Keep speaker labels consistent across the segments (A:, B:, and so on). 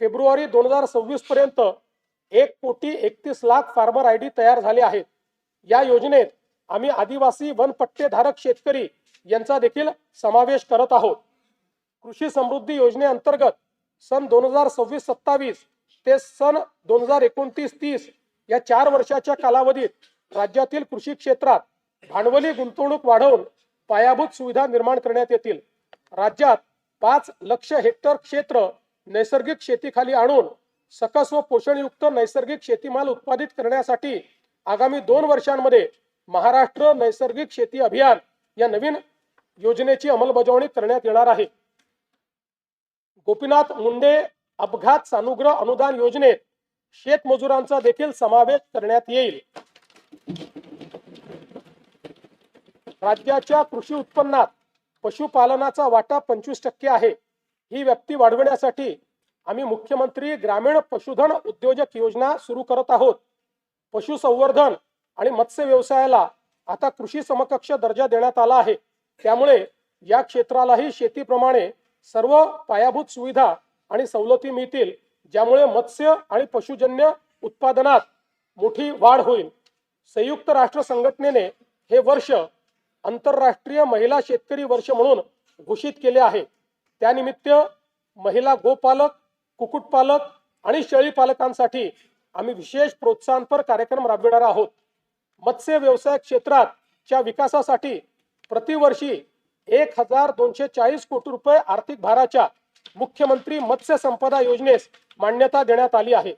A: February 2026 पर्यंत 1,31,00,000 farmer ID तयार झाले आहेत। या योजनेत आम्ही आदिवासी वनपट्टेधारक शेतकरी यांचा देखील समावेश करत आहोत। कृषी समृद्धी योजनेअंतर्गत सन 2026-27 ते सन 2029-30 या 4 वर्षाच्या कालावधीत राज्यातील कृषी क्षेत्रात भांडवली गुंतवणूक वाढवून पायाभूत सुविधा निर्माण करण्यात येतील। राज्यात 5 लाख हेक्टर क्षेत्र नैसर्गिक शेतीखाली आणून सकस व पोषणयुक्त नैसर्गिक शेतीमाल उत्पादित करण्यासाठी आगामी 2 वर्षांमध्ये महाराष्ट्र नैसर्गिक शेती अभियान या नवीन योजनेची अंमलबजावणी करण्यात येणार आहे। गोपीनाथ मुंडे अपघात सानुग्रह अनुदान योजनेत शेतमजुरांचा देखील समावेश करण्यात येईल। राज्याच्या कृषी उत्पन्नात पशुपालनाचा वाटा 25% आहे। ही व्याप्ती वाढवण्यासाठी आम्ही मुख्यमंत्री ग्रामीण पशुधन उद्योजक योजना सुरू करत आहोत। पशुसंवर्धन आणि मत्स्य व्यवसायाला आता कृषी समकक्ष दर्जा देण्यात आला आहे। त्यामुळे या क्षेत्रालाही शेतीप्रमाणे सर्व पायाभूत सुविधा आणि सवलती मिळतील, ज्यामुळे मत्स्य आणि पशुजन्य उत्पादनात मोठी वाढ होईल। संयुक्त राष्ट्र संघटनेने हे वर्ष आंतरराष्ट्रीय महिला शेतकरी वर्ष म्हणून घोषित केले आहे। त्यानिमित्त महिला गोपालक, कुक्कुटपालक आणि शेळी पालकांसाठी आम्ही विशेष प्रोत्साहनपर कार्यक्रम राबविणार आहोत। मत्स्य व्यवसाय क्षेत्राच्या विकासासाठी प्रतिवर्षी 1,240 कोटी रुपये आर्थिक भाराच्या मुख्यमंत्री मत्स्य संपदा योजनेस मान्यता देण्यात आली आहे।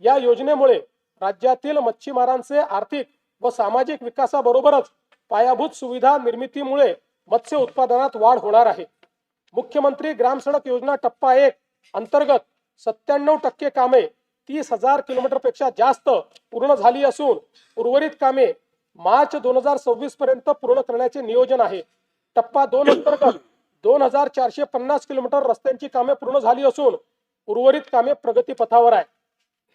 A: या योजनेमुळे राज्यातील मच्छीमारांचे आर्थिक व सामाजिक विकासाबरोबरच पायाभूत सुविधा निर्मितीमुळे मत्स्य उत्पादनात वाढ होणार आहे। मुख्यमंत्री ग्राम सडक योजना टप्पा 1 अंतर्गत 97% कामे 30,000 किलोमीटरपेक्षा जास्त पूर्ण झाली असून उर्वरित कामे मार्च 2026 पर्यंत पूर्ण करण्याचे नियोजन आहे। टप्पा 2 अंतर्गत 2,450 किलोमीटर रस्त्यांची कामे पूर्ण झाली असून उर्वरित कामे प्रगतीपथावर आहे।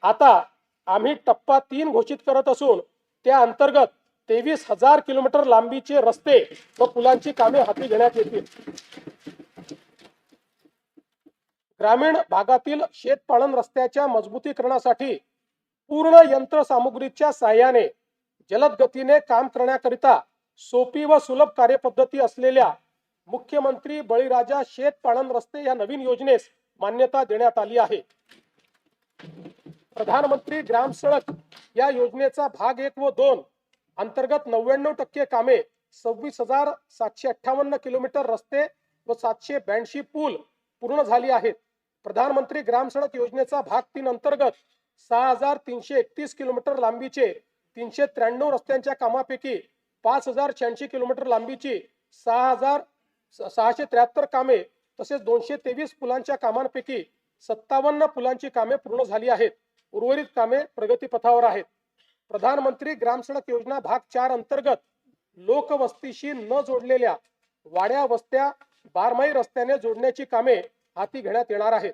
A: आता आम्ही टप्पा 3 घोषित करत असून त्या अंतर्गत 23,000 किलोमीटर लांबीचे रस्ते व पुलांची कामे हाती घेण्यात येतील। ग्रामीण भागातील शेतपालन रस्त्याच्या मजबूतीकरणासाठी पूर्ण यंत्रसामुग्रीच्या साहाय्याने जलद गतीने काम करण्याकरिता सोपी व सुलभ कार्यपद्धती असलेल्या मुख्यमंत्री बळीराजा शेतपालन रस्ते या नवीन योजनेस मान्यता देण्यात आली आहे। प्रधानमंत्री ग्राम सडक या योजनेचा भाग 1 व 2 अंतर्गत 99% कामे 26,758 किलोमीटर रस्ते व 782 पूल पूर्ण झाली आहेत। प्रधानमंत्री ग्राम सडक योजनेचा भाग 3 अंतर्गत 6,331 किलोमीटर लांबीचे 393 रस्त्यांच्या कामापैकी 5,086 किलोमीटर लांबीची 6,673 कामे तसेच 223 पुलांच्या कामांपैकी 57 पुलांची कामे पूर्ण झाली आहेत। उर्वरित कामे प्रगतीपथावर आहेत। प्रधानमंत्री ग्राम सडक योजना भाग 4 अंतर्गत लोकवस्तीशी न जोडलेल्या वाड्या वस्त्या बारमाही रस्त्याने जोडण्याची कामे हाती घेण्यात येणार आहेत।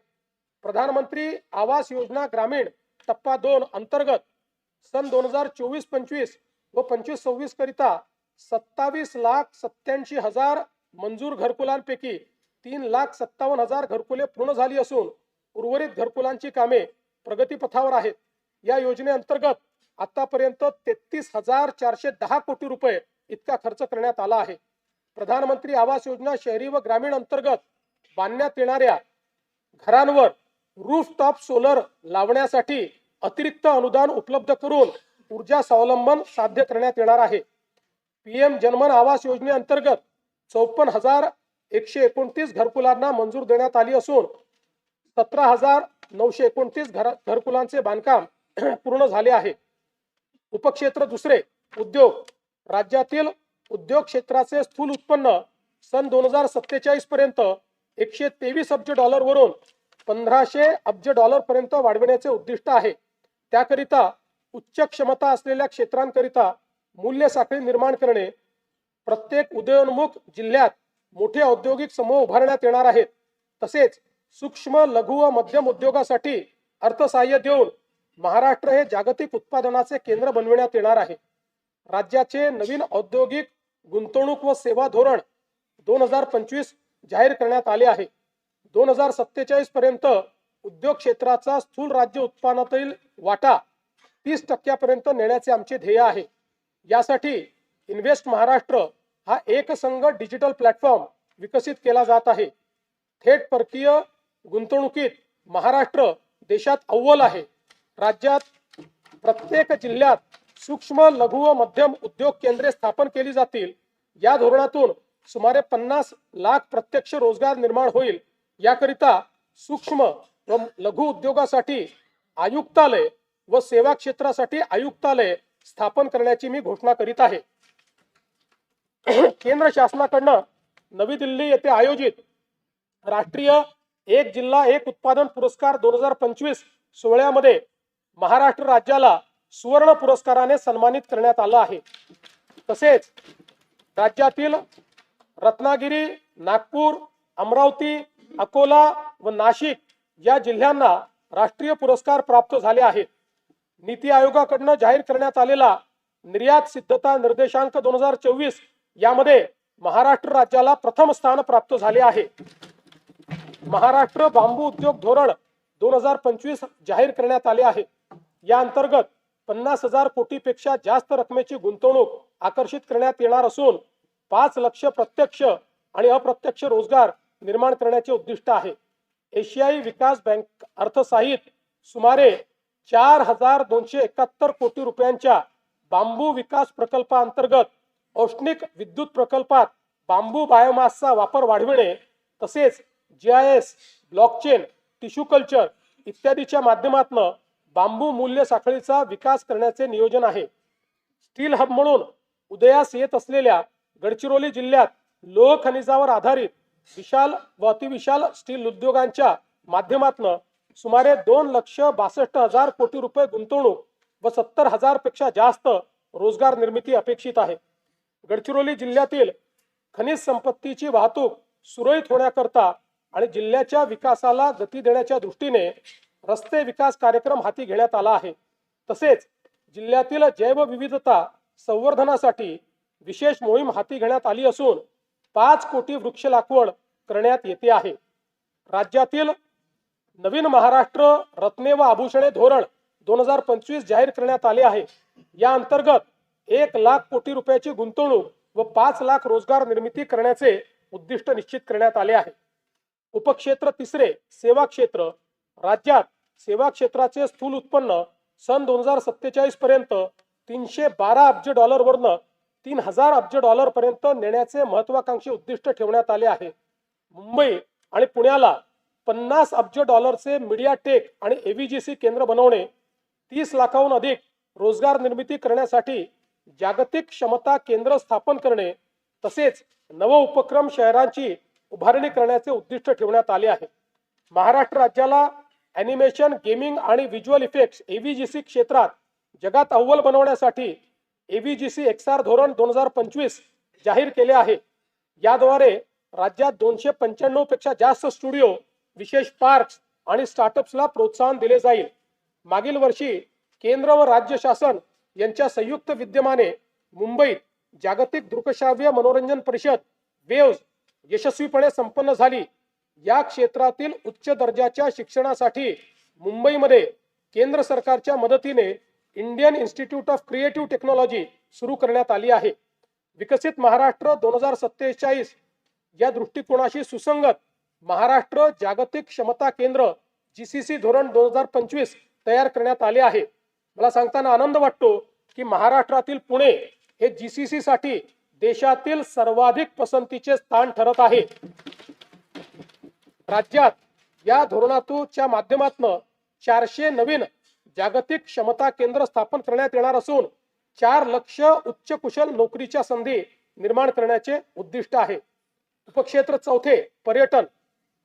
A: प्रधानमंत्री आवास योजना ग्रामीण टप्पा 2 अंतर्गत सन 2024-25 व 25-26 करिता 27,87,000 मंजूर घरकुलांपैकी 3,57,000 घरकुले पूर्ण झाली असून उर्वरित घरकुलांची कामे प्रगतीपथावर आहेत। या योजनेअंतर्गत आतापर्यंत 33,410 कोटी रुपये इतका खर्च करण्यात आला आहे। प्रधानमंत्री आवास योजना शहरी व ग्रामीण अंतर्गत बांधण्यात येणाऱ्या घरांवर रूफटॉप सोलर लावण्यासाठी अतिरिक्त अनुदान उपलब्ध करून ऊर्जा स्वावलंबन साध्य करण्यात येणार आहे। पीएम जनमन आवास योजनेअंतर्गत 54,129 घरकुलांना मंजूर देण्यात आली असून 17,929 घरकुलांचे बांधकाम पूर्ण झाले आहे। उपक्षेत्र दुसरे उद्योग राज्यातील उद्योग क्षेत्राचे स्थूल उत्पन्न सन 2047 पर्यंत 123 अब्ज डॉलर वरून 1,500 अब्ज डॉलर पर्यंत वाढविण्याचे उद्दिष्ट आहे। त्याकरिता उच्च क्षमता असलेल्या क्षेत्रांकरिता मूल्य साखळी निर्माण करणे, प्रत्येक उदयोन्मुख जिल्ह्यात मोठे औद्योगिक समूह उभारण्यात येणार आहेत। तसेच सूक्ष्म लघु व मध्यम उद्योगासाठी अर्थसहाय्य देऊन महाराष्ट्र हे जागतिक उत्पादनाचे केंद्र बनविण्यात येणार आहे। राज्याचे नवीन औद्योगिक गुंतवणूक व सेवा धोरण 2025 जाहीर करण्यात आले आहे। 2047 पर्यंत उद्योग क्षेत्राचा स्थूल राज्य उत्पन्नातील वाटा 30% नेण्याचे आमचे ध्येय आहे। यासाठी इन्व्हेस्ट महाराष्ट्र हा एकसंघ डिजिटल प्लॅटफॉर्म विकसित केला जात आहे। थेट परकीय गुंतवणुकीत महाराष्ट्र देशात अव्वल आहे। राज्यात प्रत्येक जिल्ह्यात सूक्ष्म लघु व मध्यम उद्योग केंद्रे स्थापन केली जातील। या धोरणातून सुमारे 50 लाख प्रत्यक्ष रोजगार निर्माण होईल। याकरिता सूक्ष्म व लघु उद्योगासाठी आयुक्तालय व सेवा क्षेत्रासाठी आयुक्तालय स्थापन करण्याची मी घोषणा करीत आहे। केंद्र शासनाकडून नवी दिल्ली येथे आयोजित राष्ट्रीय एक जिल्हा एक उत्पादन पुरस्कार 2025 सोहळ्यामध्ये महाराष्ट्र राज्याला सुवर्ण पुरस्काराने सन्मानित करण्यात आलं आहे। तसेच राज्यातील रत्नागिरी, नागपूर, अमरावती, अकोला व नाशिक या जिल्ह्यांना राष्ट्रीय पुरस्कार प्राप्त झाले आहेत। नीती आयोगाकडून जाहीर करण्यात आलेला निर्यात सिद्धता निर्देशांक 2024 यामध्ये महाराष्ट्र राज्याला प्रथम स्थान प्राप्त झाले आहे। महाराष्ट्र बांबू उद्योग धोरण 2025 जाहीर करण्यात आले आहे। या अंतर्गत 50,000 कोटीपेक्षा जास्त रकमेची गुंतवणूक आकर्षित करण्यात येणार असून 5 लाख प्रत्यक्ष आणि अप्रत्यक्ष रोजगार निर्माण करण्याचे उद्दिष्ट आहे। एशियाई विकास बँक अर्थसहाय्यित सुमारे 4,271 कोटी रुपयांच्या बांबू विकास प्रकल्पाअंतर्गत औष्णिक विद्युत प्रकल्पात बांबू बायोमासचा वापर वाढविणे तसेच GIS, ब्लॉकचेन, टिश्यू कल्चर इत्यादीच्या माध्यमातून बांबू मूल्य साखळीचा विकास करण्याचे नियोजन आहे। स्टील हब म्हणून उदयास येत असलेल्या गडचिरोली जिल्ह्यात लोह खनिजावर आधारित विशाल व अतिविशाल स्टील उद्योगांच्या माध्यमातून सुमारे 2,62,000 कोटी रुपये गुंतवणूक व 70,000 पेक्षा जास्त रोजगार निर्मिती अपेक्षित आहे। गडचिरोली जिल्ह्यातील खनिज संपत्तीची वाहतूक सुरळीत होण्याकरता आणि जिल्ह्याच्या विकासाला गती देण्याच्या दृष्टीने रस्ते विकास कार्यक्रम हाती घेण्यात आला आहे। तसेच जिल्ह्यातील जैवविविधता संवर्धनासाठी विशेष मोहीम हाती घेण्यात आली असून 5 कोटी वृक्ष लागवड करण्यात येते आहे। राज्यातील नवीन महाराष्ट्र रत्ने व आभूषणे धोरण 2025 जाहीर करण्यात आले आहे। या अंतर्गत 1 लाख कोटी रुपयाची गुंतवणूक व 5 लाख रोजगार निर्मिती करण्याचे उद्दिष्ट निश्चित करण्यात आले आहे। उपक्षेत्र तिसरे सेवा क्षेत्र राज्यात सेवा क्षेत्राचे स्थूल उत्पन्न सन 2047 पर्यंत $312 अब्ज वरून $3,000 अब्ज पर्यंत नेण्याचे महत्वाकांक्षी उद्दिष्ट ठेवण्यात आले आहे। मुंबई आणि पुण्याला 50 अब्ज मीडिया टेक आणि AVGC केंद्र बनवणे, 30 लाखाहून अधिक रोजगार निर्मिती करण्यासाठी जागतिक क्षमता केंद्र स्थापन करणे तसेच नव उपक्रम शहरांची उभारणी करण्याचे उद्दिष्ट ठेवण्यात आले आहे। महाराष्ट्र राज्याला ॲनिमेशन, गेमिंग आणि व्हिज्युअल इफेक्ट्स AVGC क्षेत्रात जगात अव्वल बनवण्यासाठी AVGC XR धोरण 2025 जाहीर केले आहे। याद्वारे राज्यात 295 पेक्षा जास्त स्टुडिओ, विशेष पार्क्स आणि स्टार्टअप्सला प्रोत्साहन दिले जाईल। मागील वर्षी केंद्र व राज्य शासन यांच्या संयुक्त विद्यमाने मुंबईत जागतिक दृकश्राव्य मनोरंजन परिषद वेव्स यशस्वीपणे संपन्न झाली। या क्षेत्रातील उच्च दर्जाच्या शिक्षणासाठी मुंबईमध्ये केंद्र सरकारच्या मदतीने Indian institute of creative technology सुरू करण्यात आली आहे। विकसित महाराष्ट्र 2047 या दृष्टिकोनाशी सुसंगत महाराष्ट्र जागतिक क्षमता केंद्र GCC धोरण 2025 तयार करण्यात आले आहे। मला सांगताना आनंद वाटतो की महाराष्ट्रातील पुणे हे GCC साठी देशातील सर्वाधिक पसंतीचे स्थान ठरत आहे। राज्यात या धोरणाच्या माध्यमातून 400 नवीन जागतिक क्षमता केंद्र स्थापन करण्यात येणार असून 4 लाख उच्च कुशल नोकरीच्या संधी निर्माण करण्याचे उद्दिष्ट आहे। उपक्षेत्र चौथे पर्यटन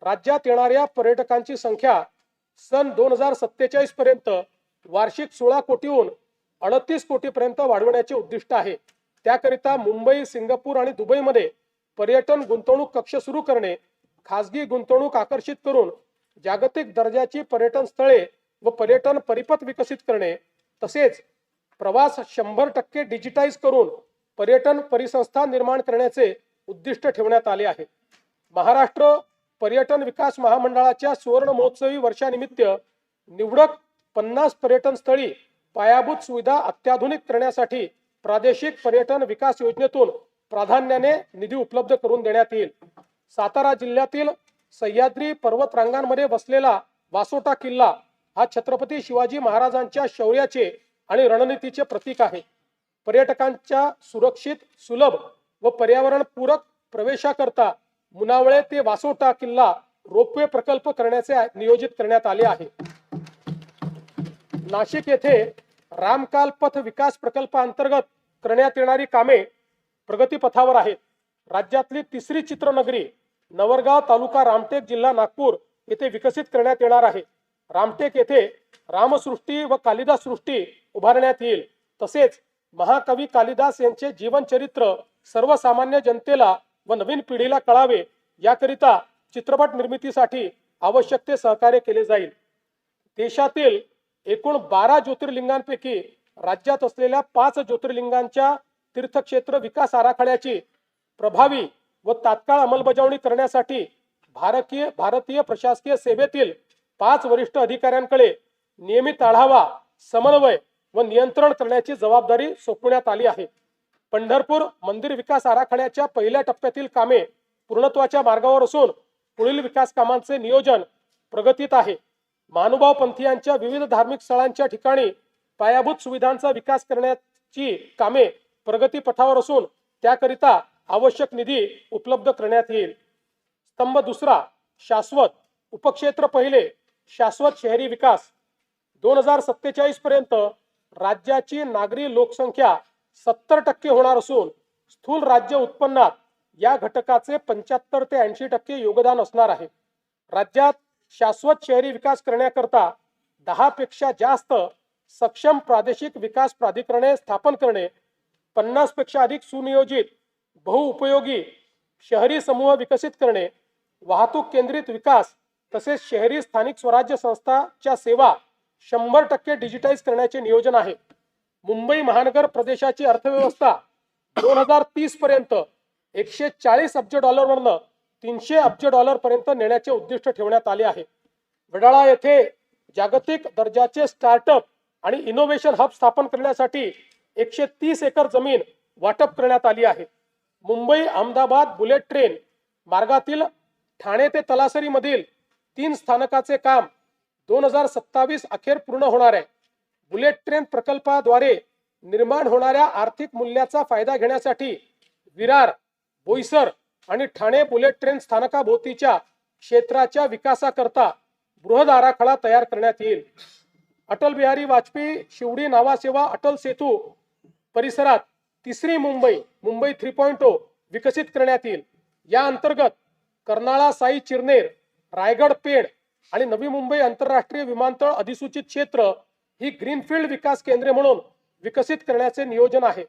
A: राज्यात येणाऱ्या पर्यटकांची संख्या सन 2047 पर्यंत वार्षिक 16 कोटीहून 38 कोटीपर्यंत वाढवण्याचे उद्दिष्ट आहे। त्याकरिता मुंबई, सिंगापूर आणि दुबईमध्ये पर्यटन गुंतवणूक कक्ष सुरू करणे, खासगी गुंतवणूक आकर्षित करून जागतिक दर्जाची पर्यटन स्थळे व पर्यटन परिपथ विकसित करणे तसेच प्रवास 100% डिजिटाइज करून पर्यटन परिसंस्था निर्माण करण्याचे उद्दिष्ट ठेवण्यात आले आहे। महाराष्ट्र पर्यटन विकास महामंडळाच्या सुवर्ण महोत्सवी वर्षानिमित्त निवडक 50 पर्यटन स्थळी पायाभूत सुविधा अत्याधुनिक करण्यासाठी प्रादेशिक पर्यटन विकास योजनेतून प्राधान्याने निधी उपलब्ध करून देण्यात येईल। सातारा जिल्ह्यातील सह्याद्री पर्वत रांगांमध्ये वसलेला वासोटा किल्ला हा छत्रपती शिवाजी महाराजांच्या शौर्याचे आणि रणनीतीचे प्रतीक आहे। पर्यटकांच्या सुरक्षित, सुलभ व पर्यावरण पूरक प्रवेशाकरता मुनावळे ते वासोटा किल्ला रोपवे प्रकल्प करण्याचे नियोजित करण्यात आले आहे। नाशिक येथे रामकाल पथ विकास प्रकल्पाअंतर्गत करण्यात येणारी कामे प्रगतीपथावर आहेत। राज्यातली तिसरी चित्रनगरी नवरगाव तालुका रामटेक जिल्हा नागपूर येथे विकसित करण्यात येणार आहे। रामटेक येथे रामसृष्टी व कालिदास सृष्टी उभारण्यात येईल। तसेच महाकवी कालिदास यांचे जीवनचरित्र सर्वसामान्य जनतेला व नवीन पिढीला कळावे याकरिता चित्रपट निर्मितीसाठी आवश्यक ते सहकार्य केले जाईल। देशातील एकूण 12 ज्योतिर्लिंगांपैकी राज्यात असलेल्या 5 ज्योतिर्लिंगांच्या तीर्थक्षेत्र विकास आराखड्याची प्रभावी व तात्काळ अंमलबजावणी करण्यासाठी भारतीय प्रशासकीय सेवेतील 5 वरिष्ठ अधिकाऱ्यांकडे नियमित आढावा, समन्वय व नियंत्रण करण्याची जबाबदारी सोपवण्यात आली आहे। पंढरपूर मंदिर विकास आराखड्याच्या पहिल्या टप्प्यातील कामे पूर्णत्वाच्या मार्गावर असून पुढील विकास कामांचे नियोजन प्रगतीत आहे। महानुभाव पंथीयांच्या विविध धार्मिक स्थळांच्या ठिकाणी पायाभूत सुविधांचा विकास करण्याची कामे प्रगतीपथावर असून त्याकरिता आवश्यक निधी उपलब्ध करण्यात येईल। स्तंभ दुसरा, शाश्वत उपक्षेत्र पहिले, शाश्वत शहरी विकास। 2047 पर्यंत राज्याची नागरी लोकसंख्या 70% होणार असून स्थूल राज्य उत्पन्नात या घटकाचे 75 ते 80% योगदान असणार आहे। राज्यात शाश्वत शहरी विकास करण्याकरता 10 पेक्षा जास्त सक्षम प्रादेशिक विकास प्राधिकरणे स्थापन करणे, 50 पेक्षा अधिक सुनियोजित बहुउपयोगी शहरी समूह विकसित करणे, वाहतूक केंद्रित विकास तसेच शहरी स्थानिक स्वराज्य संस्थांच्या सेवा 100% डिजिटाइज करण्याचे नियोजन आहे। मुंबई महानगर प्रदेशाची अर्थव्यवस्था 2030 पर्यंत 140 अब्ज डॉलरवरून 300 अब्ज डॉलर पर्यंत नेण्याचे उद्दिष्ट ठेवण्यात आले आहे। वडाळा येथे जागतिक दर्जाचे स्टार्टअप आणि इनोव्हेशन हब स्थापन करण्यासाठी 130 एकर जमीन वाटप करण्यात आली आहे। मुंबई अहमदाबाद बुलेट ट्रेन मार्गातील ठाणे ते तलासरी मधील 3 स्थानकाचे काम 2027 अखेर पूर्ण होणार आहे। बुलेट ट्रेन प्रकल्पाद्वारे निर्माण होणाऱ्या आर्थिक मूल्याचा फायदा घेण्यासाठी विरार, बोईसर आणि ठाणे बुलेट ट्रेन स्थानकाभोवतीच्या क्षेत्राच्या विकासाकरता बृहद आराखडा तयार करण्यात येईल। अटल बिहारी वाजपेयी शिवडी नावासेवा अटल सेतू परिसरात तिसरी मुंबई 3.0 विकसित करण्यात येईल। या अंतर्गत कर्नाळा साई चिरनेर, रायगड पेण आणि नवी मुंबई आंतरराष्ट्रीय विमानतळ अधिसूचित क्षेत्र ही ग्रीनफील्ड विकास केंद्रे म्हणून विकसित करण्याचे नियोजन आहे।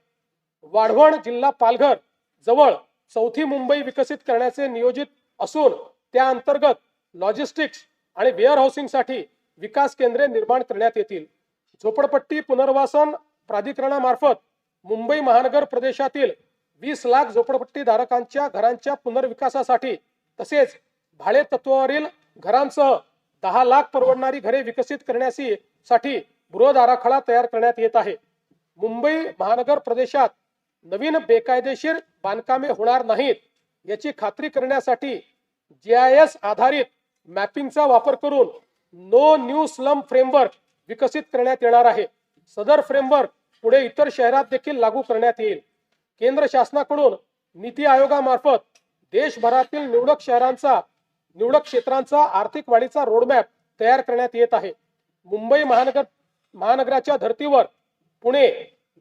A: वाढवण जिल्हा पालघर जवळ चौथी मुंबई विकसित करण्याचे नियोजित असून त्या अंतर्गत लॉजिस्टिक्स आणि वेअर हाऊसिंगसाठी विकास केंद्रे निर्माण करण्यात येतील। झोपडपट्टी पुनर्वसन प्राधिकरणामार्फत मुंबई महानगर प्रदेशातील 20 लाख झोपडपट्टी धारकांच्या घरांच्या पुनर्विकासासाठी तसेच भाडे तत्वावरील घरांसह 10 लाख परवडणारी घरे विकसित करण्यासाठी बृहद आराखडा तयार करण्यात येत आहे। मुंबई महानगर प्रदेशात नवीन बेकायदेशीर बांधकामे होणार नाहीत याची खात्री करण्यासाठी GIS आधारित मॅपिंगचा वापर करून नो न्यू स्लम फ्रेमवर्क विकसित करण्यात येणार आहे। सदर फ्रेमवर्क पुढे इतर शहरात देखील लागू करण्यात येईल। केंद्र शासनाकडून नीती आयोगामार्फत देशभरातील निवडक क्षेत्रांचा आर्थिक वाढीचा रोडमॅप तयार करण्यात येत आहे। मुंबई महानगराच्या धर्तीवर पुणे,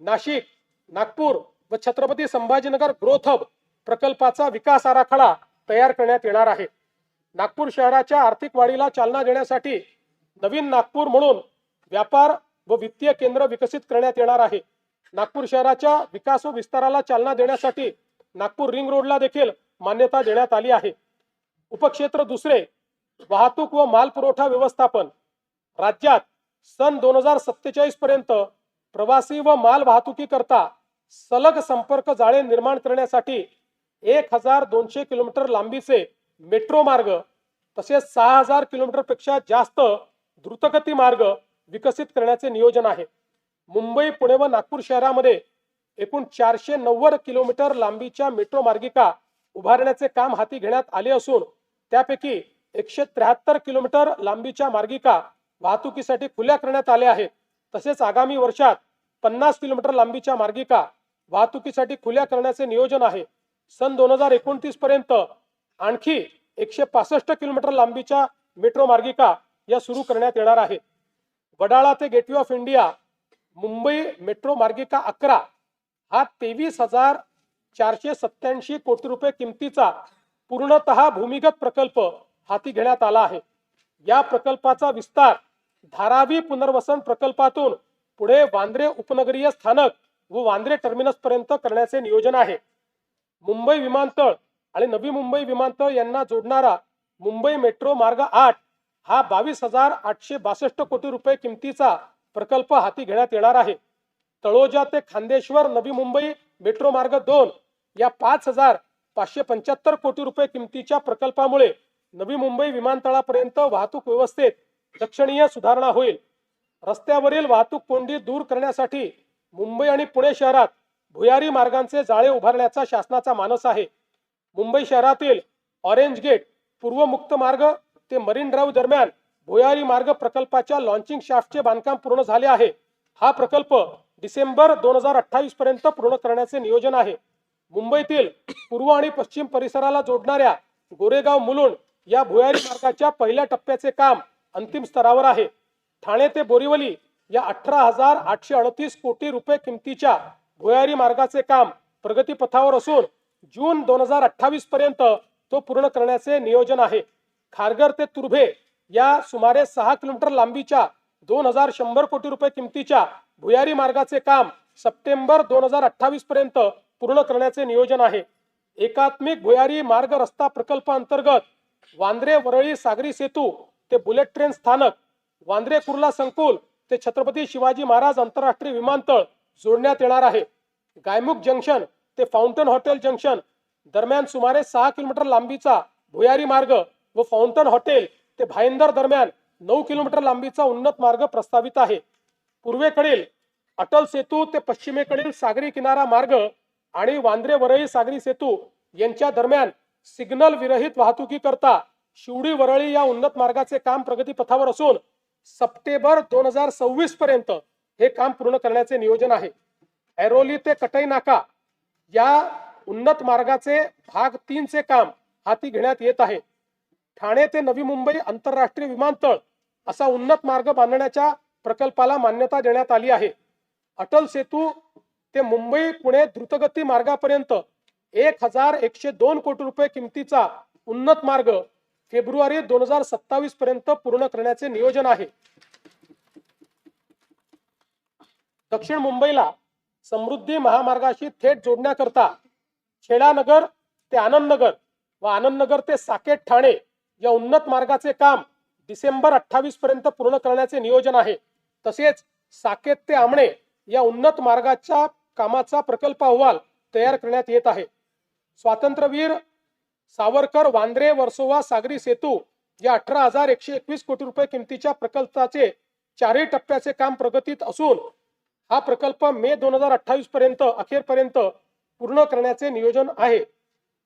A: नाशिक, नागपूर व छत्रपती संभाजीनगर ग्रोथ हब प्रकल्पाचा विकास आराखडा तयार करण्यात येणार आहे। नागपूर शहराच्या आर्थिक वाढीला चालना देण्यासाठी नवीन नागपूर म्हणून व्यापार व वित्तीय केंद्र विकसित करण्यात येणार आहे। नागपूर शहराच्या विकास व विस्ताराला चालना देण्यासाठी नागपूर रिंग रोडला देखील मान्यता देण्यात आली आहे। उपक्षेत्र दुसरे, वाहतूक व माल पुरवठा व्यवस्थापन। राज्यात सन 2047 पर्यंत प्रवासी व माल वाहतुकी करता सलग संपर्क जाळे निर्माण करण्यासाठी 1200 किलोमीटर लांबीचे मेट्रो मार्ग तसेच 6000 किलोमीटरपेक्षा जास्त द्रुतगती मार्ग विकसित करण्याचे नियोजन आहे. मुंबई, पुणे व नागपूर शहरामध्ये एकूण 490 किलोमीटर लांबीच्या मेट्रो मार्गिका उभारण्याचे काम हाती घेण्यात आले असून त्यापैकी 173 किलोमीटर लांबीच्या मार्गिका वाहतुकीसाठी खुल्या करण्यात आल्या आहेत. तसेच आगामी वर्षात 50 किलोमीटर लांबीच्या मार्गिका वाहतुकीसाठी खुल्या करण्याचे नियोजन आहे. सन 2029 पर्यंत आणखी 165 किलोमीटर लांबीच्या मेट्रो मार्गिका या सुरू करण्यात येणार आहेत. वडाळा ते gateway of India Mumbai metro मार्गिका 11 हा 23,487 कोटी रुपये किमतीचा पूर्णतः भूमिगत प्रकल्प हाती घेण्यात आला आहे. या प्रकल्पाचा विस्तार धारावी पुनर्वसन प्रकल्पातून पुढे वांद्रे उपनगरीय स्थानक व वांद्रे टर्मिनस पर्यंत करण्याचे नियोजन आहे. मुंबई विमानतळ आणि नवी मुंबई विमानतळ यांना जोडणारा मुंबई मेट्रो मार्ग 8 हा 22,862 कोटी रुपये किमतीचा प्रकल्प हाती घेण्यात येणार आहे. तळोजा ते खांदेश्वर नवी मुंबई मेट्रो मार्ग 2 या 5,575 कोटी रुपये किमतीच्या प्रकल्पामुळे नवी मुंबई विमानतळापर्यंत वाहतूक व्यवस्थेत लक्षणीय सुधारणा होईल. रस्त्यावरील वाहतूक कोंडी दूर करण्यासाठी मुंबई आणि पुणे शहरात भुयारी मार्गांचे जाळे उभारण्याचा शासनाचा मानस आहे. मुंबई शहरातील ऑरेंज गेट पूर्व मुक्त मार्ग ते मरीन ड्राईव्ह दरम्यान भुयारी मार्ग प्रकल्पाच्या लॉन्चिंग शाफ्टचे बांधकाम पूर्ण झाले आहे. हा प्रकल्प डिसेंबर 2028 पर्यंत पूर्ण करण्याचे नियोजन आहे. मुंबईतील पूर्व आणि पश्चिम परिसराला जोडणाऱ्या गोरेगाव मुलुंड या भुयारी मार्गाच्या पहिल्या टप्प्याचे काम अंतिम स्तरावर आहे. ठाणे ते बोरिवली या 18,838 कोटी रुपये किमतीच्या भुयारी मार्गाचे काम प्रगतीपथावर असून जून 2028 पर्यंत तो पूर्ण करण्याचे नियोजन आहे. खारघर ते तुर्भे या सुमारे 6 किलोमीटर लांबीच्या 2,100 कोटी रुपये किमतीच्या भुयारी मार्गाचे काम सप्टेंबर 2028 पर्यंत पूर्ण करण्याचे नियोजन आहे. एकात्मिक भुयारी मार्ग रस्ता प्रकल्पांतर्गत वांद्रे वरळी सागरी सेतू ते बुलेट ट्रेन स्थानक, वांद्रे कुर्ला संकुल ते छत्रपती शिवाजी महाराज आंतरराष्ट्रीय विमानतळ जोडण्यात येणार आहे. गायमुख जंक्शन ते फाउंटन हॉटेल जंक्शन दरम्यान सुमारे 6 किलोमीटर लांबीचा भुयारी मार्ग व फाउंटन हॉटेल ते भाईंदर दरम्यान 9 किलोमीटर लांबीचा उन्नत मार्ग प्रस्तावित आहे. पूर्वेकडील अटल सेतू ते पश्चिमेकडील सागरी किनारा मार्ग आणि वांद्रे वरळी सागरी सेतू यांच्या दरम्यान सिग्नल विरहित वाहतुकीकरता शिवडी वरळी या उन्नत मार्गाचे काम प्रगतीपथावर असून सप्टेंबर 2026 पर्यंत हे काम पूर्ण करण्याचे नियोजन आहे. ऐरोली ते कटई नाका या उन्नत मार्गाचे भाग 3 चे काम हाती घेण्यात येत आहे. ठाणे ते नवी मुंबई आंतरराष्ट्रीय विमानतळ असा उन्नत मार्ग बांधण्याच्या प्रकल्पाला मान्यता देण्यात आली आहे. अटल सेतू ते मुंबई पुणे द्रुतगती मार्गापर्यंत 1,102 कोटी रुपये किमतीचा उन्नत मार्ग फेब्रुवारी 2027 पर्यंत पूर्ण करण्याचे नियोजन आहे. दक्षिण मुंबईला समृद्धी महामार्गाशी थेट जोडण्याकरता खेडानगर ते आनंदनगर व आनंदनगर ते साकेत ठाणे या उन्नत मार्गाचे काम डिसेंबर 28 पर्यंत पूर्ण करण्याचे नियोजन आहे. तसेच साकेत ते आमणे या उन्नत मार्गाच्या कामाचा प्रकल्प अहवाल तयार करण्यात येत आहे. स्वातंत्र्यवीर सावरकर वांद्रे वर्सोवा सागरी सेतू या 18,121 कोटी रुपये किमतीच्या प्रकल्पाचे 4ही टप्प्याचे काम प्रगतीत असून हा प्रकल्प मे 2028 पर्यंत अखेरपर्यंत पूर्ण करण्याचे नियोजन आहे.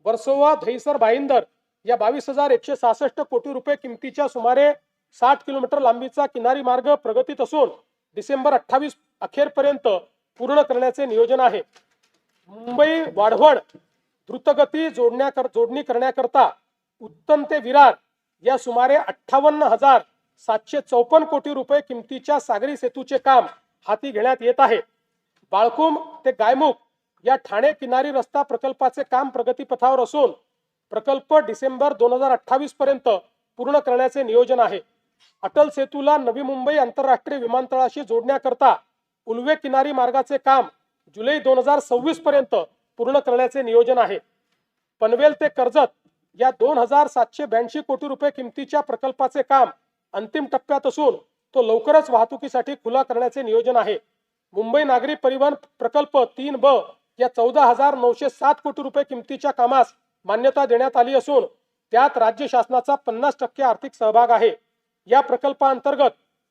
A: वर्सोवा दहिसर भाईंदर या 22,166 कोटी रुपये किमतीच्या सुमारे 60 किलोमीटर लांबीचा किनारी मार्ग प्रगतीत असून डिसेंबर 28 अखेरपर्यंत पूर्ण करण्याचे नियोजन आहे. मुंबई वाढवण द्रुतगती जोडणी करण्याकरता उत्तम ते विरार या सुमारे 58,754 कोटी रुपये किमतीच्या सागरी सेतूचे काम हाती घेण्यात येत आहे. बाळकुम ते गायमुख या ठाणे किनारी रस्ता प्रकल्पाचे काम प्रगतीपथावर असून प्रकल्प डिसेंबर 2028 पर्यंत पूर्ण करण्याचे नियोजन आहे. अटल सेतूला नवी मुंबई आंतरराष्ट्रीय विमानतळाशी जोडण्याकरता उल्वे किनारी मार्गाचे काम जुलै 2026 पर्यंत पूर्ण करण्याचे नियोजन आहे. पनवेल ते कर्जत या 2,782 कोटी रुपये किमतीच्या प्रकल्पाचे काम अंतिम टप्प्यात असून तो लवकरच वाहतुकीसाठी खुला करण्याचे नियोजन आहे. मुंबई नागरी परिवहन प्रकल्प 3B या 14,907 कोटी रुपये किमतीच्या कामास मान्यता देण्यात आली असून त्यात राज्य शासनाचा 50% आर्थिक सहभाग आहे। या प्रकल्पाअंतर्गत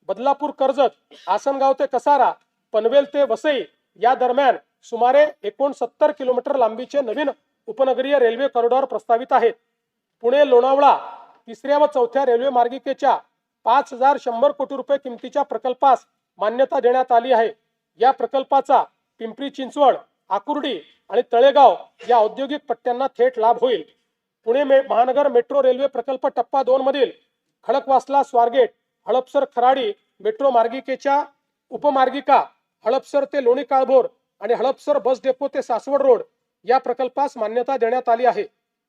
A: बदलापूर कर्जत, आसनगाव ते कसारा, पनवेल ते वसई या दरम्यान सुमारे 69 किलोमीटर लांबीचे नवीन उपनगरीय रेल्वे कॉरिडॉर प्रस्तावित आहेत। पुणे लोणावळा तिसऱ्या व चौथ्या रेल्वे मार्गिकेच्या 5100 कोटी रुपये किमतीच्या प्रकल्पास मान्यता देण्यात आली आहे। या प्रकल्पाचा पिंपरी चिंचवड, आकुर्डी आणि तळेगाव या औद्योगिक पट्ट्यांना थेट लाभ होईल। पुणे महानगर मेट्रो रेल्वे प्रकल्प टप्पा 2 मधील खडकवासला स्वारगेट, हडपसर खराडी मेट्रो मार्गिकेच्या उपमार्गिका, हडपसर ते लोणी काळभोर आणि हडपसर बस डेपो ते सासवड रोड या प्रकल्पास मान्यता देण्यात आली आहे।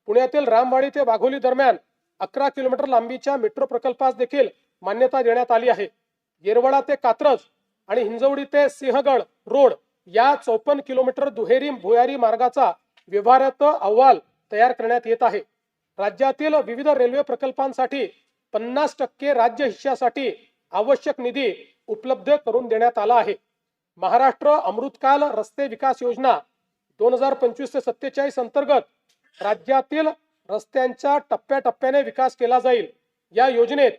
A: पुण्यातील रामवाडी ते वाघोली दरम्यान 11 किलोमीटर लांबीच्या मेट्रो प्रकल्पास देखील मान्यता देण्यात आली आहे। येरवडा ते कात्रज आणि हिंजवडी ते सिंहगड रोड या 54 किलोमीटर दुहेरी भुयारी मार्गाचा व्यवहार्यत अहवाल तयार करण्यात येत आहे। राज्यातील विविध रेल्वे प्रकल्पांसाठी 50% राज्य हिश्श्यासाठी आवश्यक निधी उपलब्ध करून देण्यात आला आहे। महाराष्ट्र अमृतकाल रस्ते विकास योजना 2025 ते 47 अंतर्गत राज्यातील रस्त्यांचा टप्प्याटप्प्याने विकास केला जाईल। या योजनेत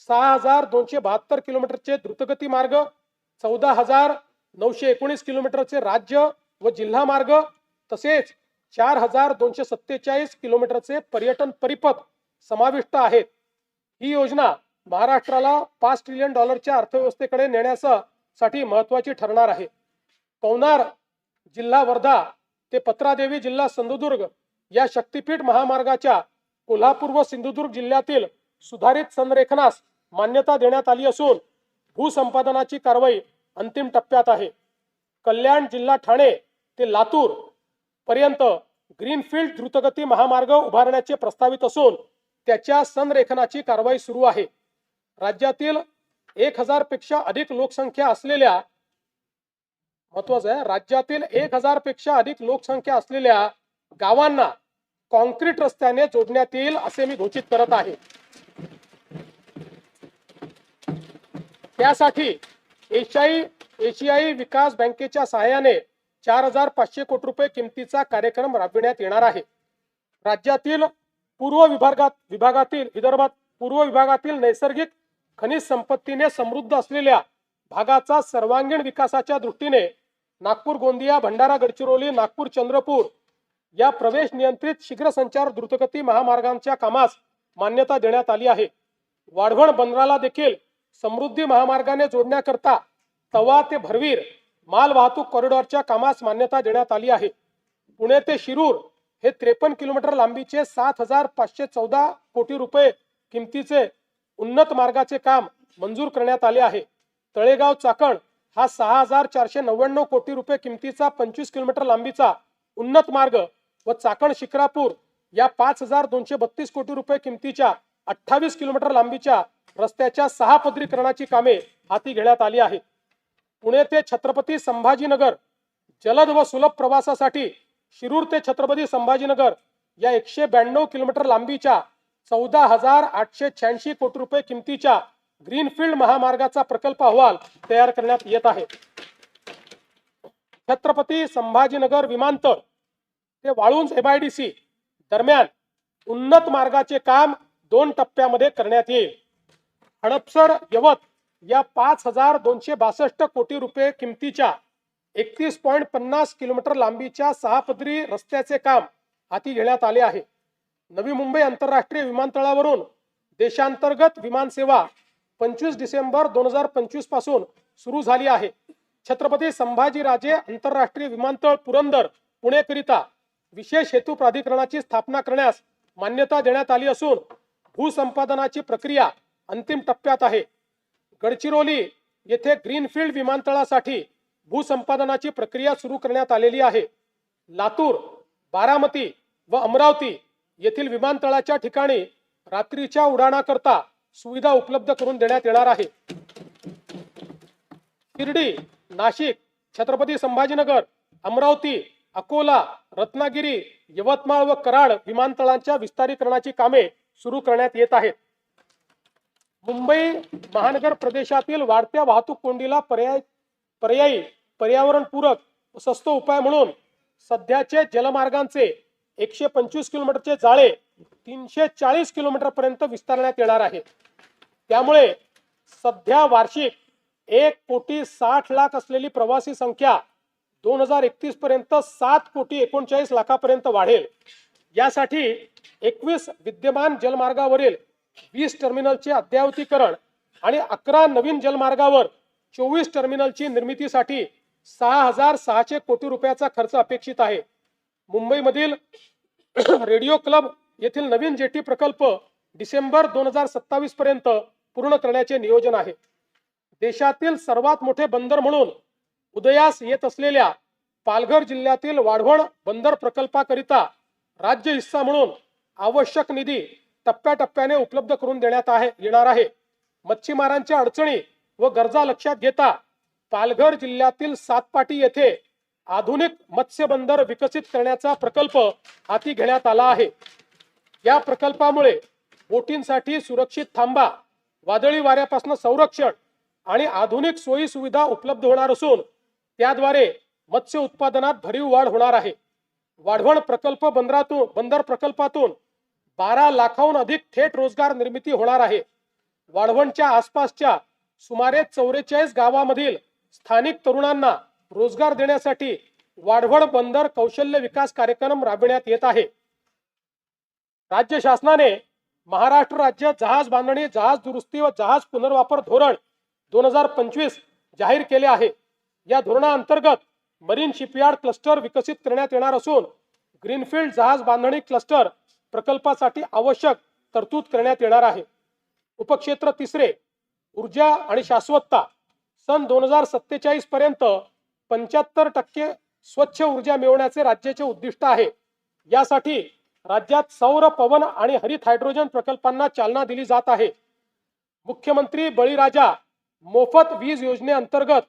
A: 6272 किलोमीटरचे द्रुतगती मार्ग, 14919 किलोमीटरचे राज्य व जिल्हा मार्ग तसेच 4247 किलोमीटरचे पर्यटन परिपथ समाविष्ट आहेत। ही योजना महाराष्ट्राला $5 ट्रिलियन अर्थव्यवस्थेकडे नेण्यासाठी महत्त्वाची ठरणार आहे। पवनार जिल्हा वर्धा ते पत्रादेवी जिल्हा सिंधुदुर्ग या शक्तीपीठ महामार्गाच्या कोल्हापूर व सिंधुदुर्ग जिल्ह्यातील सुधारित संरेखनास मान्यता देण्यात आली असून भूसंपादनाची कारवाई अंतिम टप्प्यात आहे। कल्याण जिल्हा ठाणे ते लातूर पर्यंत ग्रीनफील्ड द्रुतगती महामार्ग उभारण्याचे प्रस्तावित असून त्याच्या संरेखनाची कारवाई सुरू आहे। राज्यातील 1000 पेक्षा अधिक लोकसंख्या असलेल्या राज्यातील 1000 पेक्षा अधिक लोकसंख्या असलेल्या गावांना कॉन्क्रीट रस्त्याने जोडण्यात येईल असे मी घोषित करत आहे। त्यासाठी एशियाई विकास बँकेच्या सहाय्याने 4500 कोटी रुपये किमतीचा कार्यक्रम राबविण्यात येणार आहे। राज्यातील विदर्भात पूर्व विभागातील नैसर्गिक खनिज संपत्तीने समृद्ध असलेल्या भागाचा सर्वांगीण विकासाच्या दृष्टीने नागपूर गोंदिया भंडारा गडचिरोली नागपूर चंद्रपूर या प्रवेश नियंत्रित शीघ्र संचार द्रुतगती महामार्गांच्या कामास मान्यता देण्यात आली आहे। वाढवण बंदराला देखील समृद्धी महामार्गाने जोडण्याकरता तवा ते भरवीर माल वाहतूक कॉरिडॉरच्या कामास मान्यता देण्यात आली आहे। पुणे ते शिरूर हे 53 किलोमीटर लांबीचे 7514 कोटी रुपये किमतीचे उन्नत मार्गाचे काम मंजूर करण्यात आले आहे। तळेगाव चाकण हा 6499 कोटी रुपये किमतीचा 25 किलोमीटर लांबीचा उन्नत मार्ग व चाकण शिक्रापूर या 5232 कोटी रुपये किमतीच्या 28 किलोमीटर लांबीच्या रस्त्याच्या 6 पदरीकरणाची कामे हाती घेण्यात आली आहेत। पुणे ते छत्रपती संभाजीनगर जलद व सुलभ प्रवासासाठी शिरूर ते छत्रपती संभाजीनगर या 192 किलोमीटर लांबीच्या 14886 कोटी रुपये किमतीच्या ग्रीनफील्ड महामार्गाचा प्रकल्प अहवाल तयार करण्यात येत आहे। छत्रपती संभाजीनगर विमानतळ ते वाळुंज MIDC दरम्यान उन्नत मार्गाचे काम 2 टप्प्यामध्ये करण्यात येईल। हडपसर यवत या 5262 कोटी रुपये किमतीच्या 31.50 किलोमीटर लांबीच्या 6 पदरी रस्त्याचे काम हाती घेण्यात आले आहे। नवी मुंबई आंतरराष्ट्रीय विमानतळावरून देशांतर्गत विमानसेवा 25 डिसेंबर 2025 पासून सुरू झाली आहे। छत्रपती संभाजीराजे आंतरराष्ट्रीय विमानतळ पुरंदर पुणे करिता विशेष हेतू प्राधिकरणाची स्थापना करण्यास मान्यता देण्यात आली असून भूसंपादनाची प्रक्रिया अंतिम टप्प्यात आहे। गडचिरोली येथे ग्रीनफील्ड विमानतळासाठी भूसंपादनाची प्रक्रिया सुरू करण्यात आलेली आहे। लातूर, बारामती व अमरावती येथील विमानतळाच्या ठिकाणी रात्रीच्या उड्डाणाकरता सुविधा उपलब्ध करून देण्यात येणार आहे। शिर्डी, नाशिक, छत्रपती संभाजीनगर, अमरावती, अकोला, रत्नागिरी, यवतमाळ व कराड विमानतळांच्या विस्तारीकरणाची कामे सुरू करण्यात येत आहेत। मुंबई महानगर प्रदेशातील वाढत्या वाहतूक कोंडीला पर्यायी पर्यावरणपूरक स्वस्त उपाय म्हणून सध्याचे जलमार्गांचे 125 किलोमीटरचे जाळे 340 किलोमीटर पर्यंत विस्तारण्यात येणार आहे। त्यामुळे सध्या वार्षिक 1,60,00,000 असलेली प्रवासी संख्या 2031 पर्यंत 7,39,00,000 पर्यंत वाढेल। यासाठी 21 विद्यमान जलमार्गावरील 20 टर्मिनलचे अद्ययावतीकरण आणि 11 नवीन जलमार्गावर 24 टर्मिनलची निर्मितीसाठी 6,600 कोटी रुपयाचा खर्च अपेक्षित आहे। मुंबईमधील रेडिओ क्लब येथील नवीन जेटी प्रकल्प डिसेंबर 2027 पर्यंत पूर्ण करण्याचे नियोजन आहे। देशातील सर्वात मोठे बंदर म्हणून उदयास येत असलेल्या पालघर जिल्ह्यातील वाढवण बंदर प्रकल्पाकरिता राज्य हिस्सा म्हणून आवश्यक निधी टप्प्याटप्प्याने उपलब्ध करून देण्यात येणार आहे। मच्छीमारांच्या अडचणी व गरजा लक्षात घेता पालघर जिल्ह्यातील सातपाटी येथे आधुनिक मत्स्य बंदर विकसित करण्याचा प्रकल्प हाती घेण्यात आला आहे। या प्रकल्पामुळे बोटींसाठी सुरक्षित थांबा, वादळी वाऱ्यापासून संरक्षण आणि आधुनिक सोयी सुविधा उपलब्ध होणार असून त्याद्वारे मत्स्य उत्पादनात भरीव वाढ होणार आहे। वाढवण बंदर प्रकल्पातून 12 लाखाहून अधिक थेट रोजगार निर्मिती होणार आहे। वाढवणच्या आसपासच्या सुमारे 44 गावामधील स्थानिक तरुणांना रोजगार देण्यासाठी वाढवण बंदर कौशल्य विकास कार्यक्रम राबविण्यात येत आहे। राज्य शासनाने महाराष्ट्र राज्य जहाज बांधणी, जहाज दुरुस्ती व जहाज पुनर्वापर धोरण 2025 जाहीर केले आहे। या धोरणाअंतर्गत मरीन शिपयार्ड क्लस्टर विकसित करण्यात येणार असून ग्रीनफील्ड जहाज बांधणी क्लस्टर प्रकल्पासाठी आवश्यक तरतूद करण्यात येणार आहे। उपक्षेत्र तिसरे ऊर्जा आणि शाश्वतता सन 2047 पर्यंत 75% स्वच्छ ऊर्जा मिळवण्याचे राज्याचे उद्दिष्ट आहे। यासाठी राज्यात सौर, पवन आणि हरित हायड्रोजन प्रकल्पांना चालना दिली जात आहे। मुख्यमंत्री बळीराजा मोफत वीज योजनेअंतर्गत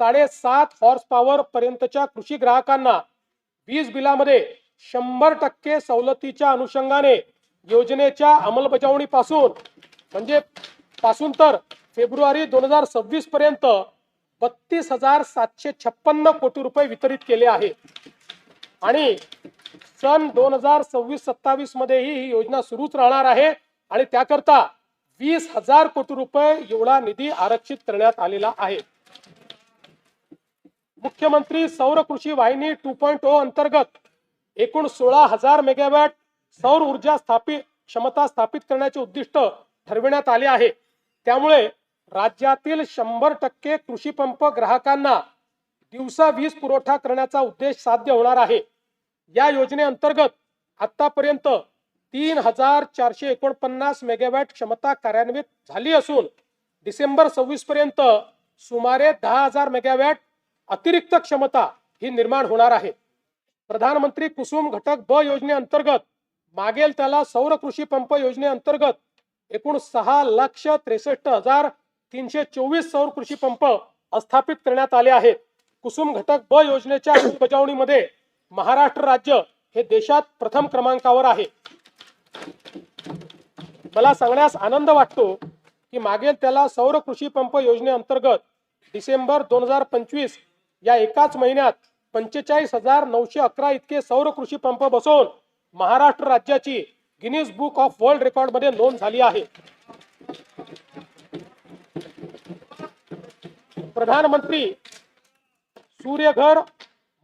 A: 7.5 हॉर्स पॉवर पर्यंतच्या कृषी ग्राहकांना वीज बिलामध्ये 100% सवलतीच्या अनुषंगाने योजनेच्या अंमलबजावणीपासून तर फेब्रुवारी 2026 पर्यंत 32,756 कोटी रुपये वितरित केले आहे आणि सन 2026-27 मध्येही ही योजना सुरूच राहणार आहे आणि त्याकरता 20,000 कोटी रुपये एवढा निधी आरक्षित करण्यात आलेला आहे। मुख्यमंत्री सौर कृषी वाहिनी 2.0 अंतर्गत एकूण 16,000 मेगावॅट सौर ऊर्जा क्षमता स्थापित करण्याचे उद्दिष्ट ठरविण्यात आले आहे। त्यामुळे राज्यातील 100% कृषी पंप ग्राहकांना दिवसा वीज पुरवठा करण्याचा उद्देश साध्य होणार आहे। या योजनेअंतर्गत आतापर्यंत 3,449 मेगावॅट क्षमता कार्यान्वित झाली असून डिसेंबर 26 पर्यंत सुमारे 10,000 मेगावॅट अतिरिक्त क्षमता ही निर्माण होणार आहे। प्रधानमंत्री कुसुम घटक ब योजनेअंतर्गत मागेल त्याला सौर कृषी पंप योजनेअंतर्गत एकूण 6,63,324 सौर कृषी पंप स्थापित करण्यात आले आहेत। कुसुम घटक ब योजनेच्या अंमलबजावणीमध्ये महाराष्ट्र राज्य हे देशात प्रथम क्रमांकावर आहे। मला सांगण्यास आनंद वाटतो की मागेल त्याला सौर कृषी पंप योजनेअंतर्गत डिसेंबर 2025 या एकाच महिन्यात 45,911 इतके सौर कृषी पंप बसवून महाराष्ट्र राज्याची Guinness book of world record मध्ये नोंद झाली आहे। प्रधानमंत्री सूर्यघर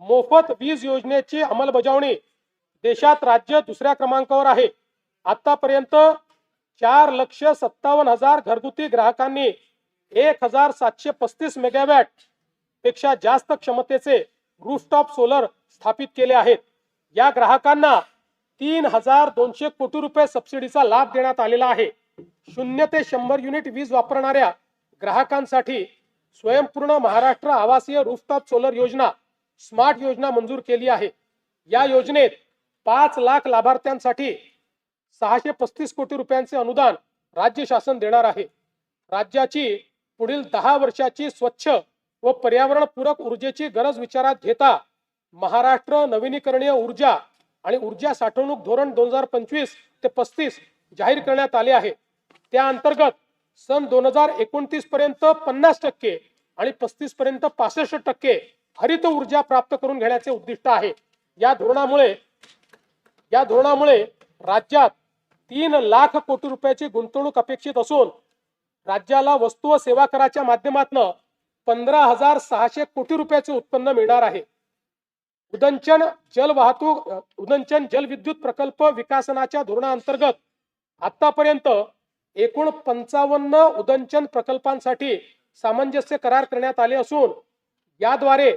A: मोफत वीज योजनेची अंमलबजावणी देशात राज्य दुसऱ्या क्रमांकावर आहे। आतापर्यंत 4,57,000 घरगुती ग्राहकांनी 1,735 मेगावॅट पेक्षा जास्त क्षमतेचे रूफटॉप सोलर स्थापित केले आहेत। या ग्राहकांना 3,200 कोटी रुपये सबसिडीचा लाभ देण्यात आलेला आहे। 0 ते 100 युनिट वीज वापरणाऱ्या ग्राहकांसाठी स्वयंपूर्ण महाराष्ट्र आवासीय रूफटॉप सोलर योजना स्मार्ट योजना मंजूर केली आहे। या योजनेत 5 लाख लाभार्थ्यांसाठी 635 कोटी रुपयांचे अनुदान राज्य शासन देणार आहे। राज्याची पुढील 10 वर्षाची स्वच्छ व पर्यावरणपूरक ऊर्जेची गरज विचारात घेता महाराष्ट्र नवीनीकरणीय ऊर्जा आणि ऊर्जा साठवणूक धोरण 2025 ते 35 जाहीर करण्यात आले आहे। त्या अंतर्गत सन 2029 पर्यंत 50% आणि 35 पर्यंत 65% हरित ऊर्जा प्राप्त करून घेण्याचे उद्दिष्ट आहे। या धोरणामुळे राज्यात 3 लाख कोटी रुपयाची गुंतवणूक अपेक्षित असून राज्याला वस्तू व सेवा कराच्या माध्यमातून 15,600 कोटी रुपयाचे उत्पन्न मिळणार आहे. उदंचन जलविद्युत प्रकल्प विकासनाच्या धोरणाअंतर्गत आतापर्यंत एकूण 55 उदंचन प्रकल्पांसाठी सामंजस्य करार करण्यात आले असून याद्वारे